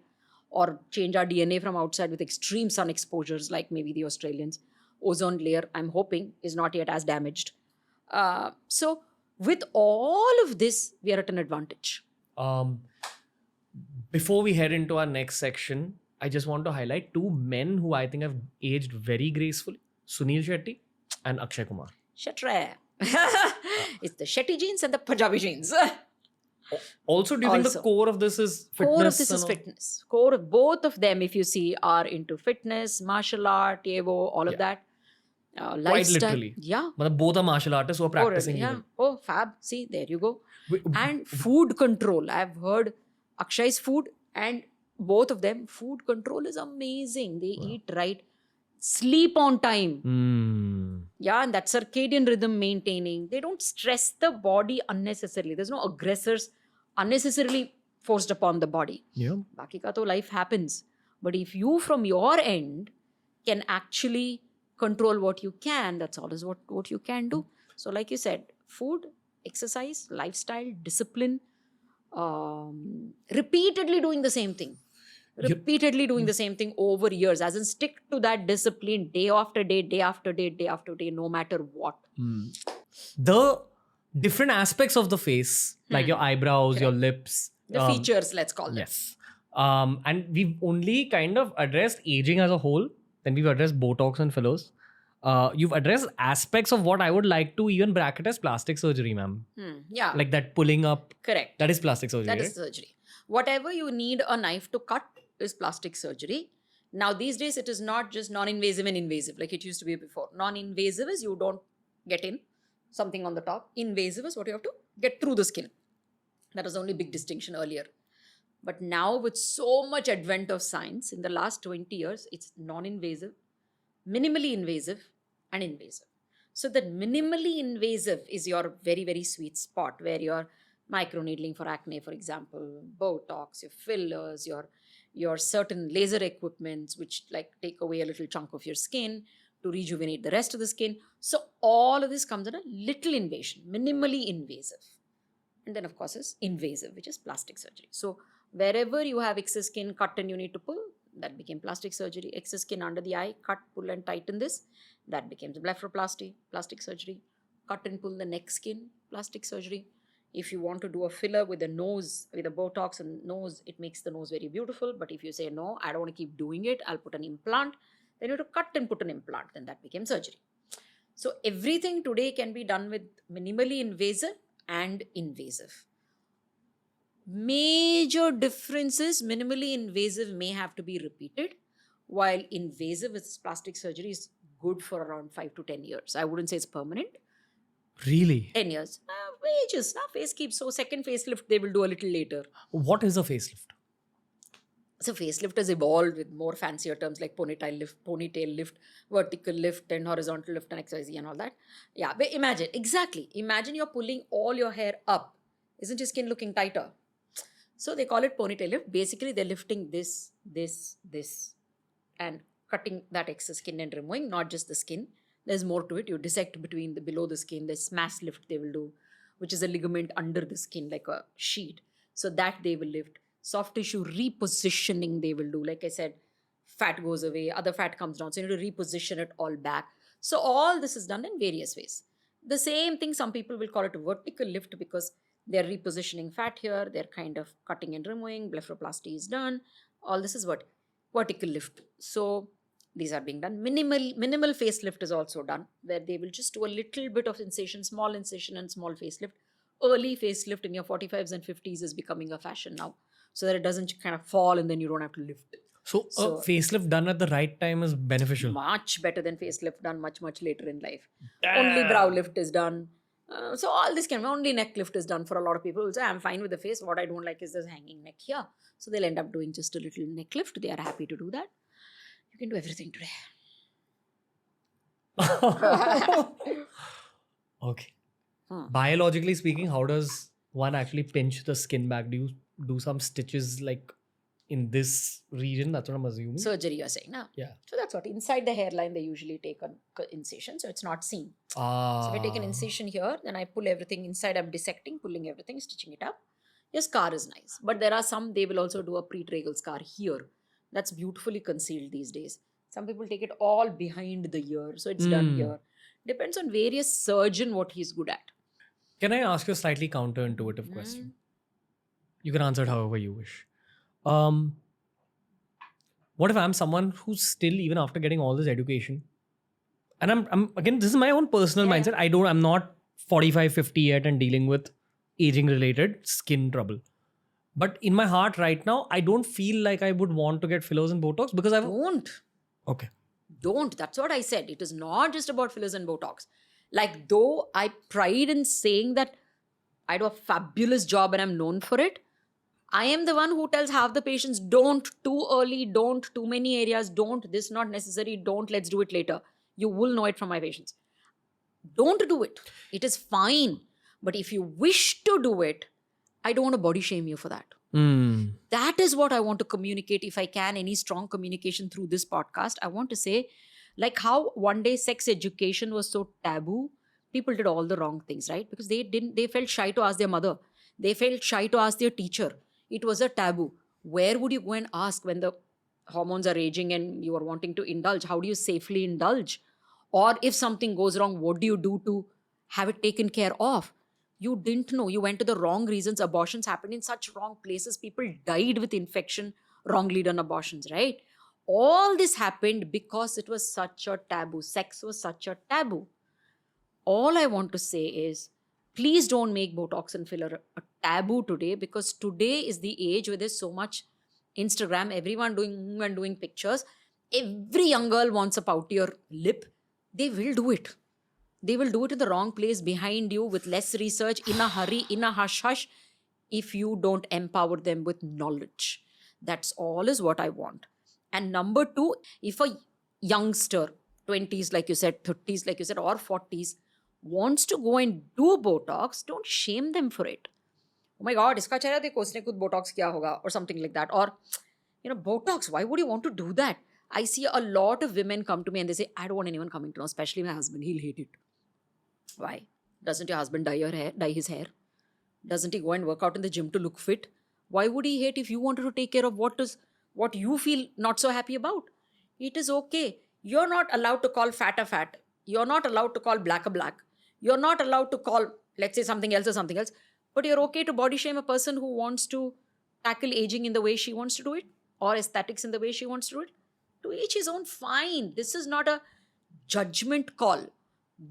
or change our DNA from outside with extreme sun exposures like maybe the Australians. Ozone layer, I'm hoping, is not yet as damaged. So with all of this, we are at an advantage. Um, Before we head into our next section, I just want to highlight two men who I think have aged very gracefully: Sunil Shetty and Akshay Kumar. Shetty. It's the Shetty genes and the Punjabi genes. Also, do you think the Also. core of this is fitness? Core of this and is all? fitness. Core of both of them, if you see, are into fitness, martial art, Evo, all of Yeah. that. Quite Lifestyle. literally. Yeah. But both are martial artists who are practicing. Yeah. Even. Oh, fab. See, there you go. Wait, And food control. I've heard Akshay's food, and both of them, food control is amazing. They eat right. Sleep on time. Yeah, and that circadian rhythm maintaining. They don't stress the body unnecessarily. There's no aggressors unnecessarily forced upon the body. Yeah. Baki ka to life happens. But if you from your end can actually control what you can, that's all is what you can do. So like you said, food, exercise, lifestyle, discipline, repeatedly doing the same thing. Repeatedly doing the same thing over years, as in stick to that discipline day after day, day after day, day after day, no matter what. The different aspects of the face, like your eyebrows, your lips, The features, let's call them. yes. And we've only kind of addressed aging as a whole. Then we've addressed Botox and fillers. You've addressed aspects of what I would like to even bracket as plastic surgery, ma'am. Yeah. Like that pulling up. Correct. That is plastic surgery. That right? is surgery. Whatever you need a knife to cut is plastic surgery. Now, these days, it is not just non-invasive and invasive like it used to be before. Non-invasive is you don't get in something on the top. Invasive is what you have to get through the skin. That was the only big distinction earlier. But now, with so much advent of science, in the last 20 years, it's non-invasive, minimally invasive, and invasive. So that minimally invasive is your very, very sweet spot where your microneedling for acne, for example, Botox, your fillers, your certain laser equipments, which like take away a little chunk of your skin to rejuvenate the rest of the skin. So all of this comes in a little invasion, minimally invasive. And then of course is invasive, which is plastic surgery. So wherever you have excess skin cut and you need to pull, that became plastic surgery. Excess skin under the eye, cut, pull and tighten this, that became the blepharoplasty, plastic surgery. Cut and pull the neck skin, plastic surgery. If you want to do a filler with a nose, with a Botox and nose, it makes the nose very beautiful. But if you say, no, I don't want to keep doing it, I'll put an implant, then you have to cut and put an implant. Then that became surgery. So everything today can be done with minimally invasive and invasive. Major differences, minimally invasive may have to be repeated, while invasive with plastic surgery is good for around 5 to 10 years. I wouldn't say it's permanent. Really? 10 years. Ages. Face keeps. So second facelift, they will do a little later. What is a facelift? So facelift has evolved with more fancier terms like ponytail lift, vertical lift and horizontal lift and XYZ and all that. Yeah, but imagine you're pulling all your hair up. Isn't your skin looking tighter? So they call it ponytail lift. Basically, they're lifting this, and cutting that excess skin and removing, not just the skin. There's more to it. You dissect between below the skin. There's smash lift they will do, which is a ligament under the skin, like a sheet. So that they will lift. Soft tissue repositioning they will do. Like I said, fat goes away, other fat comes down. So you need to reposition it all back. So all this is done in various ways. The same thing, some people will call it a vertical lift because they're repositioning fat here. They're kind of cutting and removing. Blepharoplasty is done. All this is what? Vertical lift. So these are being done. Minimal facelift is also done, where they will just do a little bit of incision, small incision and small facelift. Early facelift in your 45s and 50s is becoming a fashion now, so that it doesn't kind of fall and then you don't have to lift it. So a So facelift done at the right time is beneficial. much better than facelift done much later in life. Only brow lift is done. So all this can only neck lift is done for a lot of people who say I'm fine with the face. What I don't like is this hanging neck here. So they'll end up doing just a little neck lift. They are happy to do that. You can do everything today. Okay. Biologically speaking, how does one actually pinch the skin back? Do you do some stitches like in this region? That's what I'm assuming. Surgery, you're saying, no? Yeah. So that's what inside the hairline they usually take an incision, so it's not seen. So Ah. if I take an incision here, then I pull everything inside. I'm dissecting, pulling everything, stitching it up. Your scar is nice, but there are some they will also do a pretragal scar here. That's beautifully concealed these days. Some people take it all behind the ear, so it's done here. Depends on various surgeon what he's good at. Can I ask you a slightly counterintuitive question? You can answer it however you wish. What if I'm someone who's still, even after getting all this education, and I'm again, this is my own personal Yeah, mindset. I'm not 45, 50 yet and dealing with aging related skin trouble. But in my heart right now, I don't feel like I would want to get fillers and Botox because I've. Don't. Okay. Don't. That's what I said. It is not just about fillers and Botox. Like, though I pride in saying that I do a fabulous job and I'm known for it, I am the one who tells half the patients, don't too early, don't too many areas, don't this not necessary, don't let's do it later. You will know it from my patients. Don't do it. It is fine. But if you wish to do it, I don't want to body shame you for that. That is what I want to communicate. If I can, any strong communication through this podcast, I want to say, like how one day sex education was so taboo, people did all the wrong things, right? Because they felt shy to ask their mother. They felt shy to ask their teacher. It was a taboo. Where would you go and ask when the hormones are raging and you are wanting to indulge? How do you safely indulge? Or if something goes wrong, what do you do to have it taken care of? You didn't know. You went to the wrong reasons. Abortions happened in such wrong places. People died with infection, wrongly done abortions, right? All this happened because it was such a taboo. Sex was such a taboo. All I want to say is, please don't make Botox and filler a taboo today, because today is the age where there's so much Instagram, everyone doing and doing pictures. Every young girl wants a poutier lip. They will do it. They will do it in the wrong place, behind you, with less research, in a hurry, in a hush hush, if you don't empower them with knowledge. That's all is what I want. And number two, if a youngster, 20s, like you said, 30s, like you said, or 40s, wants to go and do Botox, don't shame them for it. Oh my God, iska chehra dekho, usne khud Botox kiya hoga, or something like that. Or, Botox, why would you want to do that? I see a lot of women come to me and they say, I don't want anyone coming to know, especially my husband. He'll hate it. Why? Doesn't your husband dye his hair? Doesn't he go and work out in the gym to look fit? Why would he hate if you wanted to take care of what you feel not so happy about? It is okay. You're not allowed to call fat a fat. You're not allowed to call black a black. You're not allowed to call, let's say, something else or something else. But you're okay to body shame a person who wants to tackle aging in the way she wants to do it, or aesthetics in the way she wants to do it. To each his own, fine. This is not a judgment call.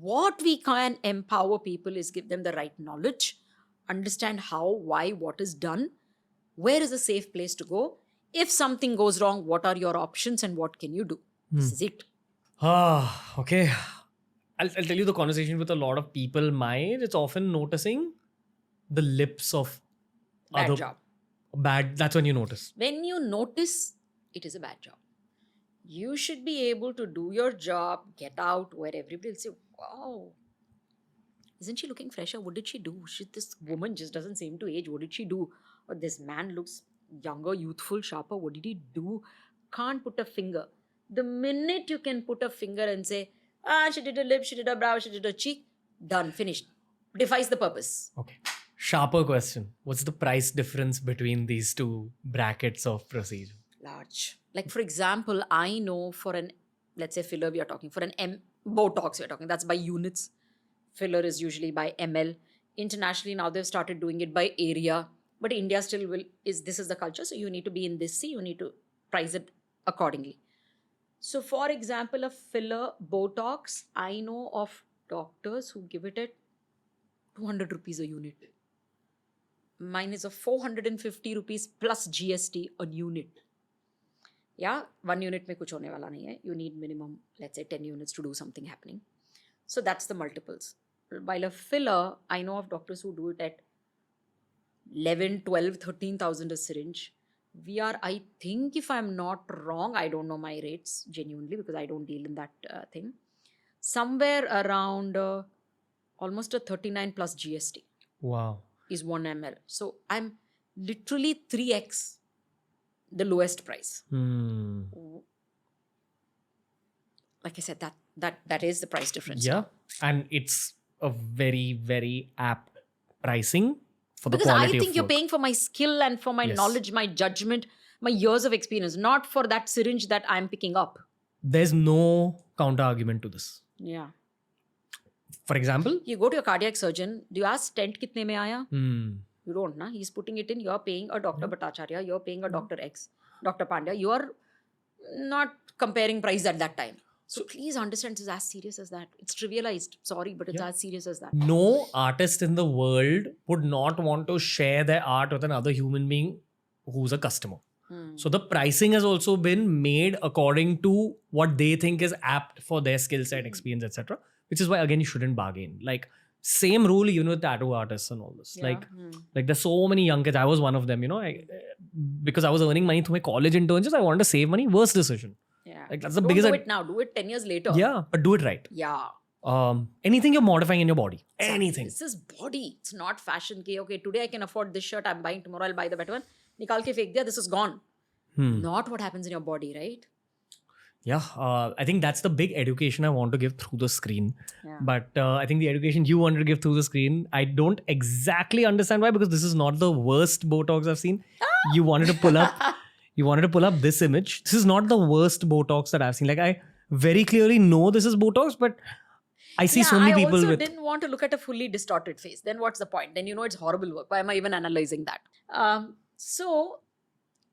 What we can empower people is give them the right knowledge, understand how, why, what is done, where is a safe place to go. If something goes wrong, what are your options and what can you do? This is it. Okay. I'll tell you the conversation with a lot of people my age. It's often noticing the lips of Bad other job. bad. That's when you notice. When you notice, it is a bad job. You should be able to do your job, get out where everybody will say, wow, isn't she looking fresher? What did she do? This woman just doesn't seem to age. What did she do? Or this man looks younger, youthful, sharper. What did he do? Can't put a finger. The minute you can put a finger and say, she did a lip, she did a brow, she did a cheek, done, finished. Defies the purpose. Okay. Sharper question. What's the price difference between these two brackets of procedure? Large. Like, for example, I know for let's say filler we are talking, for an Botox we are talking, that's by units. Filler is usually by ml. Internationally now they've started doing it by area, but India still this is the culture, so you need to be in this, you need to price it accordingly. So for example, a filler Botox, I know of doctors who give it at 200 rupees a unit. Mine is a 450 rupees plus GST a unit. Yeah, 1 unit में कुछ होने वाला नहीं है. You need minimum, let's say 10 units to do something happening. So that's the multiples. While a filler, I know of doctors who do it at 11, 12, 13,000 a syringe. We are, I think, if I'm not wrong, I don't know my rates genuinely because I don't deal in that thing. Somewhere around almost a 39 plus GST Wow. is 1 ml. So I'm literally 3x the lowest price. Like I said, that is the price difference. Yeah. And it's a very, very apt pricing for the Because I quality think of you're work. paying for my skill and for my Yes. knowledge, my judgment, my years of experience, not for that syringe that I'm picking up. There's no counter argument to this. Yeah. For example, You go to a cardiac surgeon, do you ask stent kitne mein aaya? hmm, You don't, na? He's putting it in, you're paying a Dr. Bhattacharya, you're paying a Dr. X, Dr. Pandya. You are not comparing price at that time. So please understand, it's as serious as that. It's trivialized. Sorry, but it's as serious as that. no artist in the world would not want to share their art with another human being who's a customer. So the pricing has also been made according to what they think is apt for their skill set, experience, etc. Which is why again you shouldn't bargain. Like same rule even with tattoo artists and all this. Yeah. Like there's so many young kids. I was one of them. Because I was earning money through my college internships. I wanted to save money. Worst decision. Yeah. Like that's the Don't biggest. do it now. Do it 10 years later. Yeah, but do it right. Yeah. Anything you're modifying in your body. Anything. This is body. It's not fashion. Okay, today I can afford this shirt. I'm buying. Tomorrow I'll buy the better one. Nikal ke fek diya. This is gone. Not what happens in your body, right? Yeah, I think that's the big education I want to give through the screen. Yeah. But I think the education you want to give through the screen, I don't exactly understand why, because this is not the worst Botox I've seen. You wanted to pull up this image. This is not the worst Botox that I've seen. Like I very clearly know this is Botox, but I see so many I people also with. didn't want to look at a fully distorted face. Then what's the point? Then you know it's horrible work. Why am I even analyzing that? So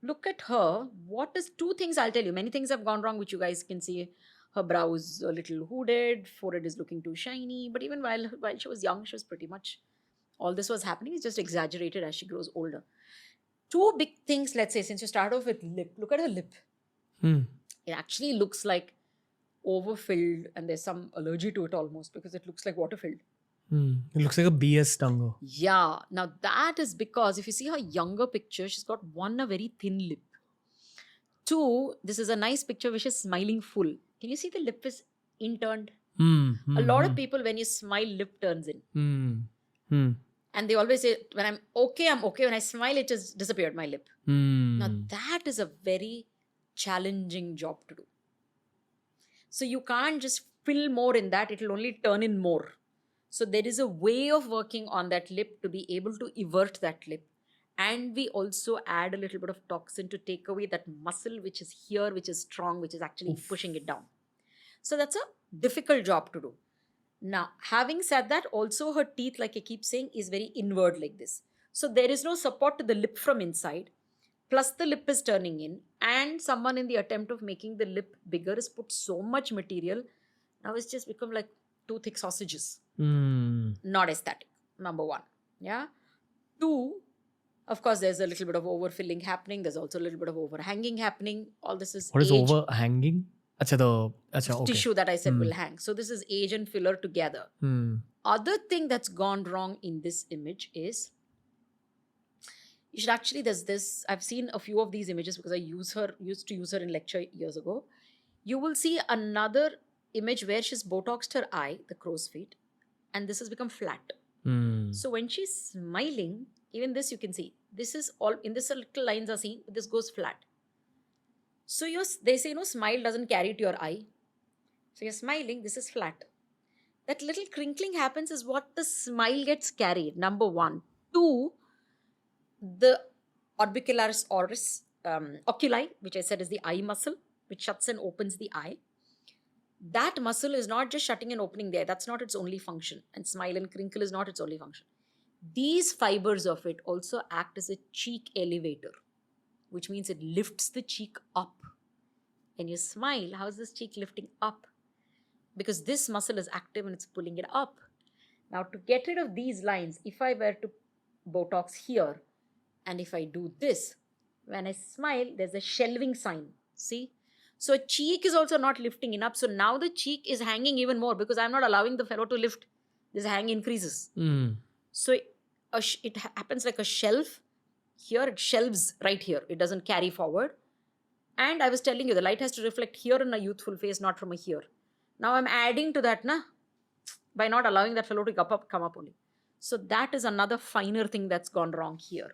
look at her. What is two things I'll tell you? Many things have gone wrong, which you guys can see. Her brows a little hooded, forehead is looking too shiny. But even while she was young, she was pretty much all this was happening is just exaggerated as she grows older. Two big things, let's say, since you start off with lip. Look at her lip. It actually looks like overfilled, and there's some allergy to it almost because it looks like water filled. It looks like a BS tongue. Yeah. Now that is because if you see her younger picture, she's got one, a very thin lip. Two, this is a nice picture where she's smiling full. Can you see the lip is inturned? A lot of people, when you smile, lip turns in. And they always say, when I'm okay, I'm okay. When I smile, it just disappeared, my lip. Now that is a very challenging job to do. So you can't just fill more in that. It'll only turn in more. So there is a way of working on that lip to be able to evert that lip. And we also add a little bit of toxin to take away that muscle which is here, which is strong, which is actually pushing it down. So that's a difficult job to do. Now, having said that, also her teeth, like I keep saying, is very inward like this. So there is no support to the lip from inside. Plus the lip is turning in. And someone in the attempt of making the lip bigger has put so much material. Now it's just become like two thick sausages. Not aesthetic, number one. Yeah. Two, of course, there's a little bit of overfilling happening. There's also a little bit of overhanging happening. All this is What is age. overhanging? Okay. Tissue that I said will hang. So this is age and filler together. Other thing that's gone wrong in this image is you should actually, there's this, I've seen a few of these images because I used to use her in lecture years ago. You will see another image where she's Botoxed her eye, the crow's feet, and this has become flat. So when she's smiling, even this you can see, this is all, in this little lines are seen, this goes flat. So they say, smile doesn't carry to your eye. So you're smiling, this is flat. That little crinkling happens is what the smile gets carried, number one. Two, the orbicularis oris, oculi, which I said is the eye muscle, which shuts and opens the eye. That muscle is not just shutting and opening the eye. That's not its only function. And smile and crinkle is not its only function. These fibers of it also act as a cheek elevator, which means it lifts the cheek up. When you smile, how is this cheek lifting up? Because this muscle is active and it's pulling it up. Now, to get rid of these lines, if I were to Botox here, and if I do this, when I smile, there's a shelving sign. See? So cheek is also not lifting enough. So now the cheek is hanging even more because I'm not allowing the fellow to lift. This hang increases. So it happens like a shelf. Here it shelves right here. It doesn't carry forward. And I was telling you, the light has to reflect here in a youthful face, not from a here. Now I'm adding to that by not allowing that fellow to come up only. So that is another finer thing that's gone wrong here.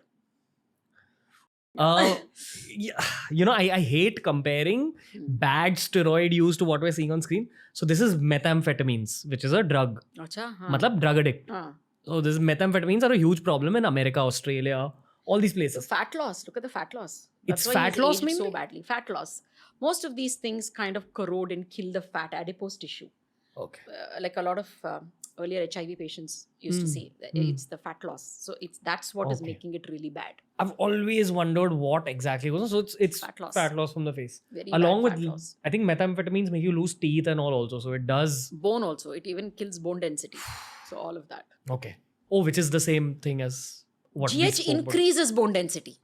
Yeah, I hate comparing bad steroid use to what we're seeing on screen. So this is methamphetamines, which is a drug. Matlab drug addict. So this methamphetamines are a huge problem in America, Australia, all these places. So fat loss. Look at the fat loss. It's fat loss mainly? So badly. Fat loss. Most of these things kind of corrode and kill the fat adipose tissue. Okay. Like a lot of earlier HIV patients used to see, it's the fat loss. So that's what is making it really bad. I've always wondered what exactly goes on. So it's fat loss from the face. Very Along bad with, fat loss. I think methamphetamines make you lose teeth and all also. So it does. Bone also. It even kills bone density. So all of that. Okay. Oh, which is the same thing as what GH increases bone density.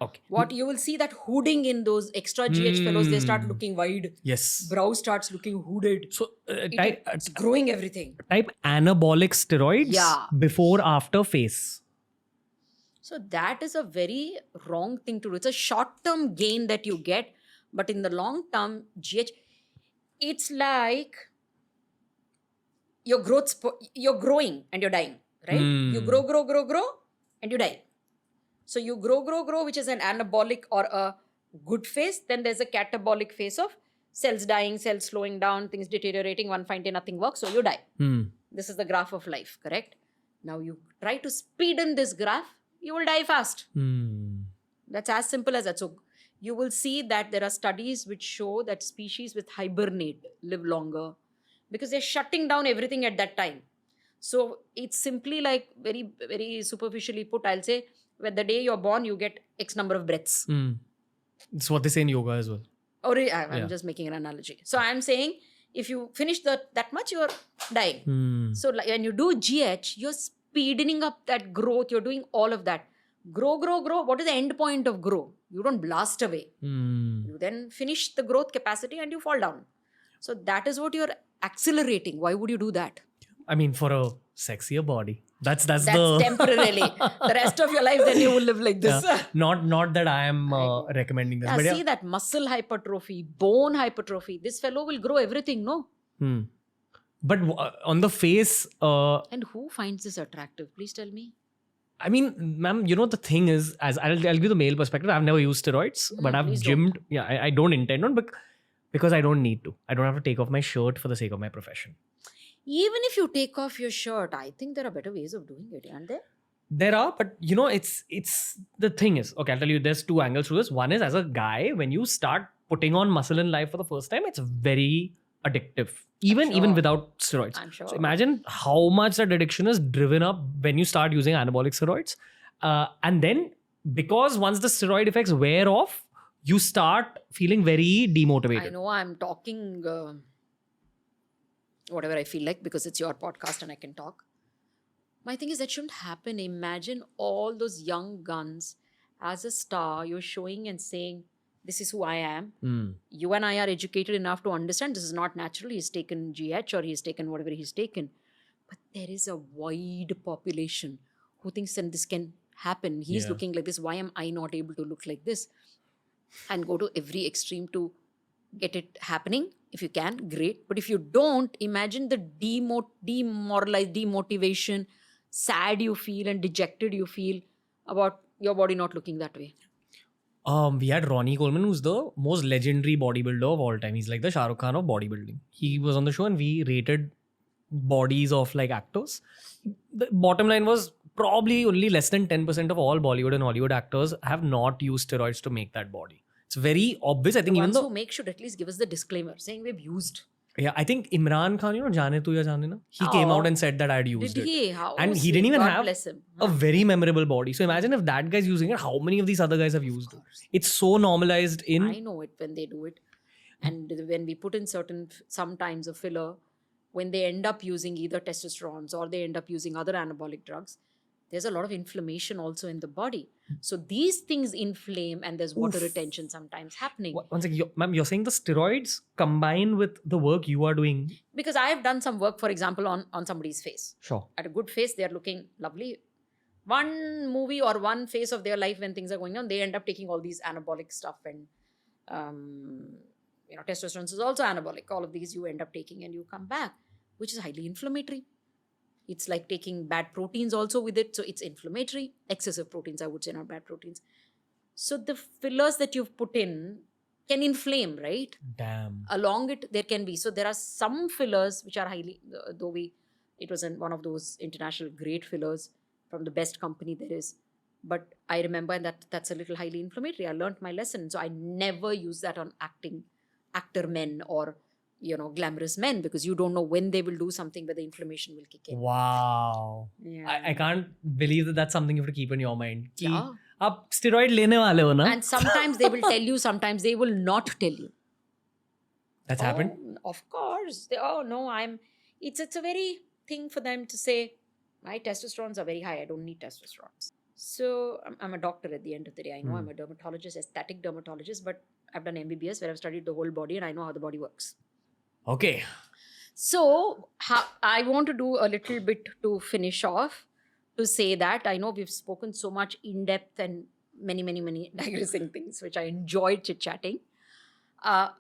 Okay. What you will see that hooding in those extra GH fellows, they start looking wide. Yes. Brow starts looking hooded. So it's growing everything. Type anabolic steroids before after face. So that is a very wrong thing to do. It's a short-term gain that you get, but in the long term, GH, it's like you're growing and you're dying, right? You grow, and you die. So you grow, which is an anabolic or a good phase. Then there's a catabolic phase of cells dying, cells slowing down, things deteriorating. One fine day, nothing works, so you die. This is the graph of life, correct? Now you try to speed in this graph, you will die fast. That's as simple as that. So you will see that there are studies which show that species with hibernate live longer because they're shutting down everything at that time. So it's simply like very, very superficially put, I'll say, when the day you're born, you get X number of breaths. It's what they say in yoga as well. I'm just making an analogy. So I'm saying if you finish that much, you're dying. So like when you do GH, you're speeding up that growth. You're doing all of that. Grow. What is the end point of grow? You don't blast away. You then finish the growth capacity and you fall down. So that is what you're accelerating. Why would you do that? I mean, for a sexier body. That's temporarily. The rest of your life, then you will live like this. Not that I am recommending this. Yeah, but see that muscle hypertrophy, bone hypertrophy. This fellow will grow everything, no? But on the face... and who finds this attractive? Please tell me. I mean, ma'am, the thing is, as I'll give the male perspective, I've never used steroids, but I've gymmed. Don't. Yeah, I don't intend on because I don't need to. I don't have to take off my shirt for the sake of my profession. Even if you take off your shirt, I think there are better ways of doing it, aren't there? There are, but it's the thing is, okay, I'll tell you, there's two angles to this. One is, as a guy, when you start putting on muscle in life for the first time, it's very addictive, even without steroids. I'm sure. So imagine how much that addiction is driven up when you start using anabolic steroids. And then, because once the steroid effects wear off, you start feeling very demotivated. I know I'm talking... whatever I feel like, because it's your podcast and I can talk. My thing is that shouldn't happen. Imagine all those young guns as a star, you're showing and saying, this is who I am. You and I are educated enough to understand this is not natural. He's taken GH or he's taken whatever he's taken. But there is a wide population who thinks that this can happen. He's looking like this. Why am I not able to look like this? And go to every extreme to get it happening. If you can, great. But if you don't, imagine the demotivation, sad you feel and dejected you feel about your body not looking that way. We had Ronnie Coleman, who's the most legendary bodybuilder of all time. He's like the Shah Rukh Khan of bodybuilding. He was on the show and we rated bodies of like actors. The bottom line was probably only less than 10% of all Bollywood and Hollywood actors have not used steroids to make that body. It's very obvious. I think the ones who make should at least give us the disclaimer saying we've used. Yeah, I think Imran Khan, Jaane Tu Ya Jaane Na, he came out and said that I had used it. Did he? How and he didn't even have a very memorable body. So imagine if that guy's using it, how many of these other guys have used it? It's so normalized in... I know it when they do it. And when we put in sometimes a filler, when they end up using either testosterone or they end up using other anabolic drugs, there's a lot of inflammation also in the body. So these things inflame, and there's water Oof. retention sometimes happening. One second, ma'am, you're saying the steroids combine with the work you are doing? Because I have done some work, for example, on somebody's face. Sure. At a good face, they are looking lovely. One movie or one phase of their life when things are going on, they end up taking all these anabolic stuff, and testosterone is also anabolic. All of these you end up taking, and you come back, which is highly inflammatory. It's like taking bad proteins also with it, so it's inflammatory. Excessive proteins, I would say, not bad proteins. So the fillers that you've put in can inflame, right? Damn. Along it, there can be. So there are some fillers which are highly, it was one of those international grade fillers from the best company there is. But I remember that's a little highly inflammatory. I learned my lesson. So I never use that on actor men or, glamorous men, because you don't know when they will do something where the inflammation will kick in. Wow. Yeah. I can't believe that that's something you have to keep in your mind. कि Yeah. आप steroid लेने वाले हो ना? And sometimes they will tell you, sometimes they will not tell you. That's happened? Of course. It's a very thing for them to say, my testosterons are very high, I don't need testosterone. So I'm a doctor at the end of the day. I know I'm a dermatologist, aesthetic dermatologist, but I've done MBBS where I've studied the whole body and I know how the body works. Okay. So I want to do a little bit to finish off, to say that I know we've spoken so much in depth and many, many, many digressing things, which I enjoyed chit-chatting.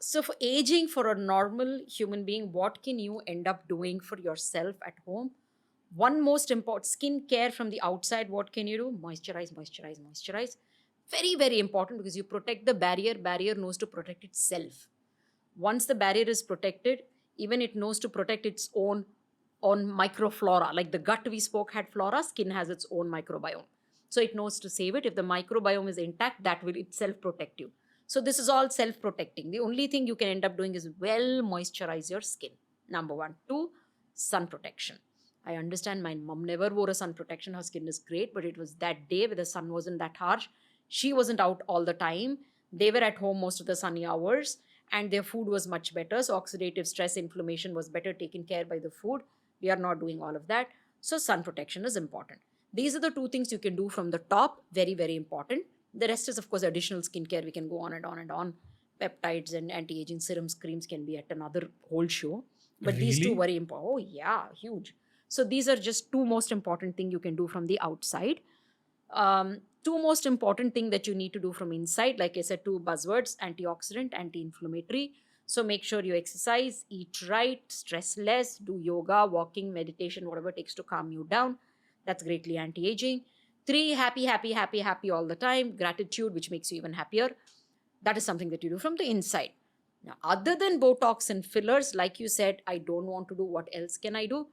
So for aging, for a normal human being, what can you end up doing for yourself at home? One most important, skin care from the outside, what can you do? Moisturize, moisturize, moisturize. Very, very important, because you protect the barrier. Barrier knows to protect itself. Once the barrier is protected, even it knows to protect its own microflora. Like the gut we spoke had flora, skin has its own microbiome. So it knows to save it. If the microbiome is intact, that will itself protect you. So this is all self-protecting. The only thing you can end up doing is well moisturize your skin. Number 1. 2, sun protection. I understand my mom never wore a sun protection. Her skin is great, but it was that day where the sun wasn't that harsh. She wasn't out all the time. They were at home most of the sunny hours, and their food was much better. So oxidative stress, inflammation was better taken care by the food. We are not doing all of that. So sun protection is important. These are the 2 things you can do from the top. Very, very important. The rest is, of course, additional skincare. We can go on and on and on. Peptides and anti-aging serums, creams can be at another whole show. But these 2 Really? very important. Oh, yeah, huge. So these are just 2 most important things you can do from the outside. 2 most important things that you need to do from inside. Like I said, 2 buzzwords: antioxidant, anti-inflammatory. So make sure you exercise, eat right, stress less, do yoga, walking, meditation, whatever it takes to calm you down. That's greatly anti-aging. 3, happy, happy, happy, happy all the time. Gratitude, which makes you even happier. That is something that you do from the inside. Now, other than Botox and fillers, like you said, I don't want to do. What else can I do?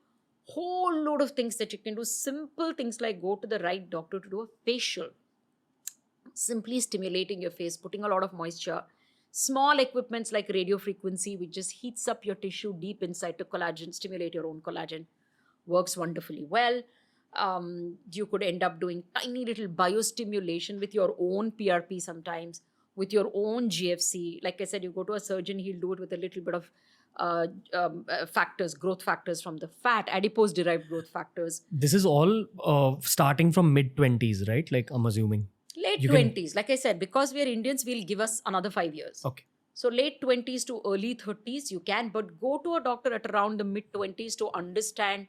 Whole load of things that you can do. Simple things like go to the right doctor to do a facial. Simply stimulating your face, putting a lot of moisture. Small equipments like radio frequency, which just heats up your tissue deep inside to collagen, stimulate your own collagen. Works wonderfully well. You could end up doing tiny little biostimulation with your own PRP sometimes, with your own GFC. Like I said, you go to a surgeon, he'll do it with a little bit of growth factors from the fat, adipose derived growth factors. This is all starting from mid-20s, right? Like, I'm assuming. Late You can- 20s. Like I said, because we are Indians, we'll give us another 5 years. Okay. So late 20s to early 30s, you can, but go to a doctor at around the mid 20s to understand,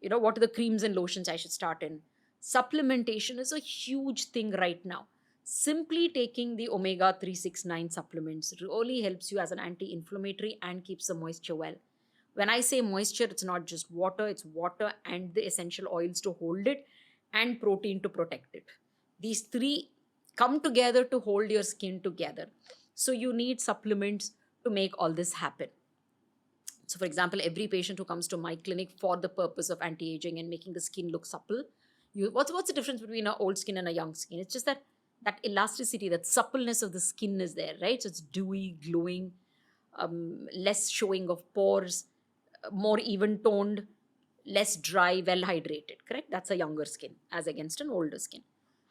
what are the creams and lotions I should start in. Supplementation is a huge thing right now. Simply taking the omega 369 supplements really helps you as an anti-inflammatory and keeps the moisture well. When I say moisture, it's not just water, it's water and the essential oils to hold it and protein to protect it. These 3 come together to hold your skin together. So you need supplements to make all this happen. So for example, every patient who comes to my clinic for the purpose of anti-aging and making the skin look supple, what's the difference between an old skin and a young skin? It's just that elasticity, that suppleness of the skin is there, right? So it's dewy, glowing, less showing of pores, more even toned, less dry, well hydrated, correct? That's a younger skin as against an older skin.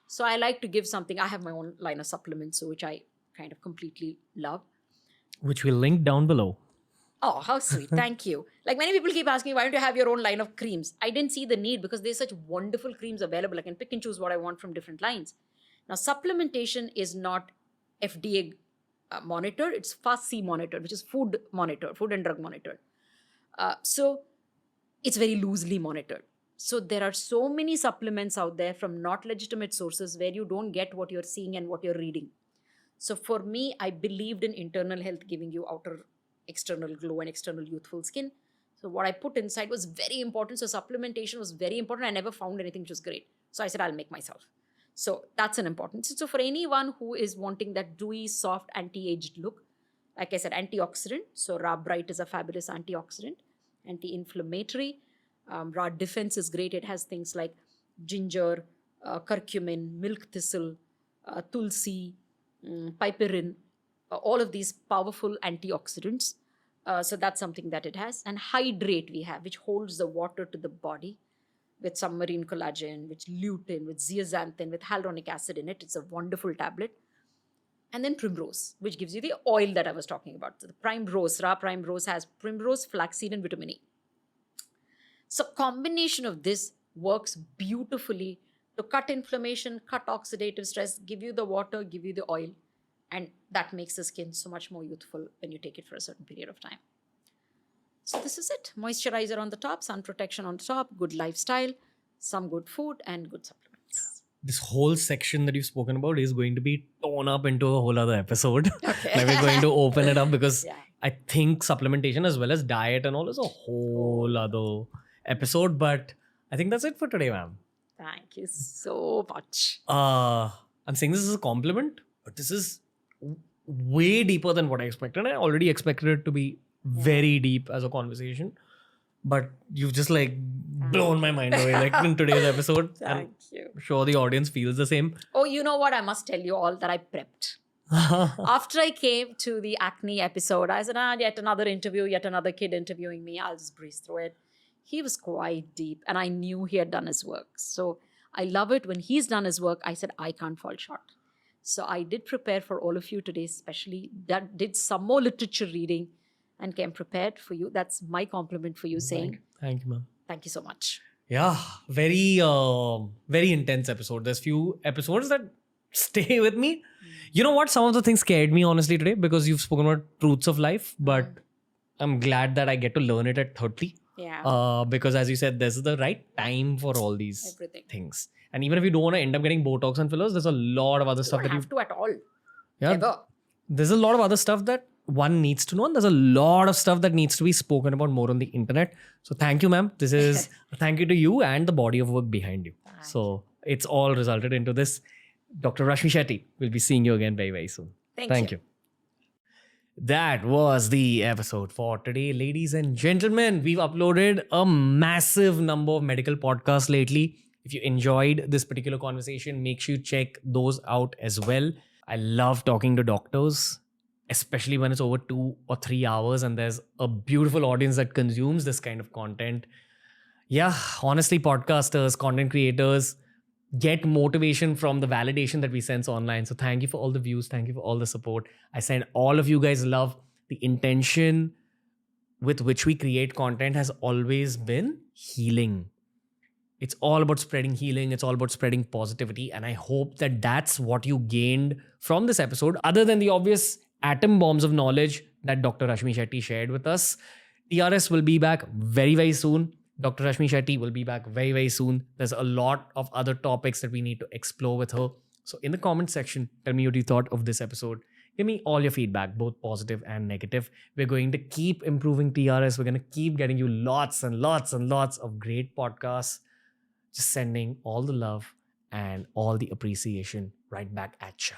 So I like to give something. I have my own line of supplements, which I kind of completely love. Which we'll link down below. Oh, how sweet. Thank you. Like many people keep asking, why don't you have your own line of creams? I didn't see the need because there's such wonderful creams available. I can pick and choose what I want from different lines. Now, supplementation is not FDA monitored, it's FAST monitored, which is food monitored, food and drug monitored. So it's very loosely monitored. So there are so many supplements out there from not legitimate sources where you don't get what you're seeing and what you're reading. So for me, I believed in internal health giving you outer external glow and external youthful skin. So what I put inside was very important. So supplementation was very important. I never found anything which was great. So I said, I'll make myself. So that's an important. So for anyone who is wanting that dewy, soft, anti-aged look, like I said, antioxidant. So Raw Bright is a fabulous antioxidant, anti-inflammatory. Raw Defense is great. It has things like ginger, curcumin, milk thistle, tulsi, piperine, all of these powerful antioxidants. So that's something that it has. And Hydrate we have, which holds the water to the body with some marine collagen, with lutein, with zeaxanthin, with hyaluronic acid in it. It's a wonderful tablet. And then Primrose, which gives you the oil that I was talking about. So the Primrose, Raw Primrose has Primrose, flaxseed, and vitamin E. So combination of this works beautifully to cut inflammation, cut oxidative stress, give you the water, give you the oil. And that makes the skin so much more youthful when you take it for a certain period of time. So this is it. Moisturizer on the top, sun protection on the top, good lifestyle, some good food, and good supplements. This whole section that you've spoken about is going to be torn up into a whole other episode. Okay. Like we're going to open it up because Yeah. I think supplementation as well as diet and all is a whole other episode. But I think that's it for today, ma'am. Thank you so much. I'm saying this is a compliment, but this is way deeper than what I expected. I already expected it to be very deep as a conversation, but you've just like blown my mind away like in today's episode. Thank you. I'm sure the audience feels the same. Oh, you know what? I must tell you all that I prepped. After I came to the acne episode, I said, yet another interview, yet another kid interviewing me. I'll just breeze through it. He was quite deep and I knew he had done his work. So I love it. When he's done his work, I said, I can't fall short. So I did prepare for all of you today, especially that did some more literature reading and came prepared for you. That's my compliment for you saying. Thank you, ma'am. Thank you so much. Yeah, very intense episode. There's few episodes that stay with me. You know what? Some of the things scared me honestly today because you've spoken about truths of life, but I'm glad that I get to learn it at 30. Yeah. Because as you said, this is the right time for all these things. And even if you don't want to end up getting Botox and fillers, there's a lot of other stuff that you don't have to at all. Yeah, Ever. There's a lot of other stuff that one needs to know. And there's a lot of stuff that needs to be spoken about more on the internet. So thank you, ma'am. This is a thank you to you and the body of work behind you. So it's all resulted into this. Dr. Rashmi Shetty will be seeing you again very, very soon. Thank you. That was the episode for today, ladies and gentlemen. We've uploaded a massive number of medical podcasts lately. If you enjoyed this particular conversation, make sure you check those out as well. I love talking to doctors, especially when it's over 2 or 3 hours and there's a beautiful audience that consumes this kind of content. Yeah, honestly, podcasters, content creators get motivation from the validation that we sense online. So thank you for all the views. Thank you for all the support. I send all of you guys love. The intention with which we create content has always been healing. It's all about spreading healing. It's all about spreading positivity. And I hope that that's what you gained from this episode, other than the obvious atom bombs of knowledge that Dr. Rashmi Shetty shared with us. TRS will be back very, very soon. Dr. Rashmi Shetty will be back very, very soon. There's a lot of other topics that we need to explore with her. So in the comment section, tell me what you thought of this episode. Give me all your feedback, both positive and negative. We're going to keep improving TRS. We're going to keep getting you lots and lots and lots of great podcasts. Just sending all the love and all the appreciation right back at ya.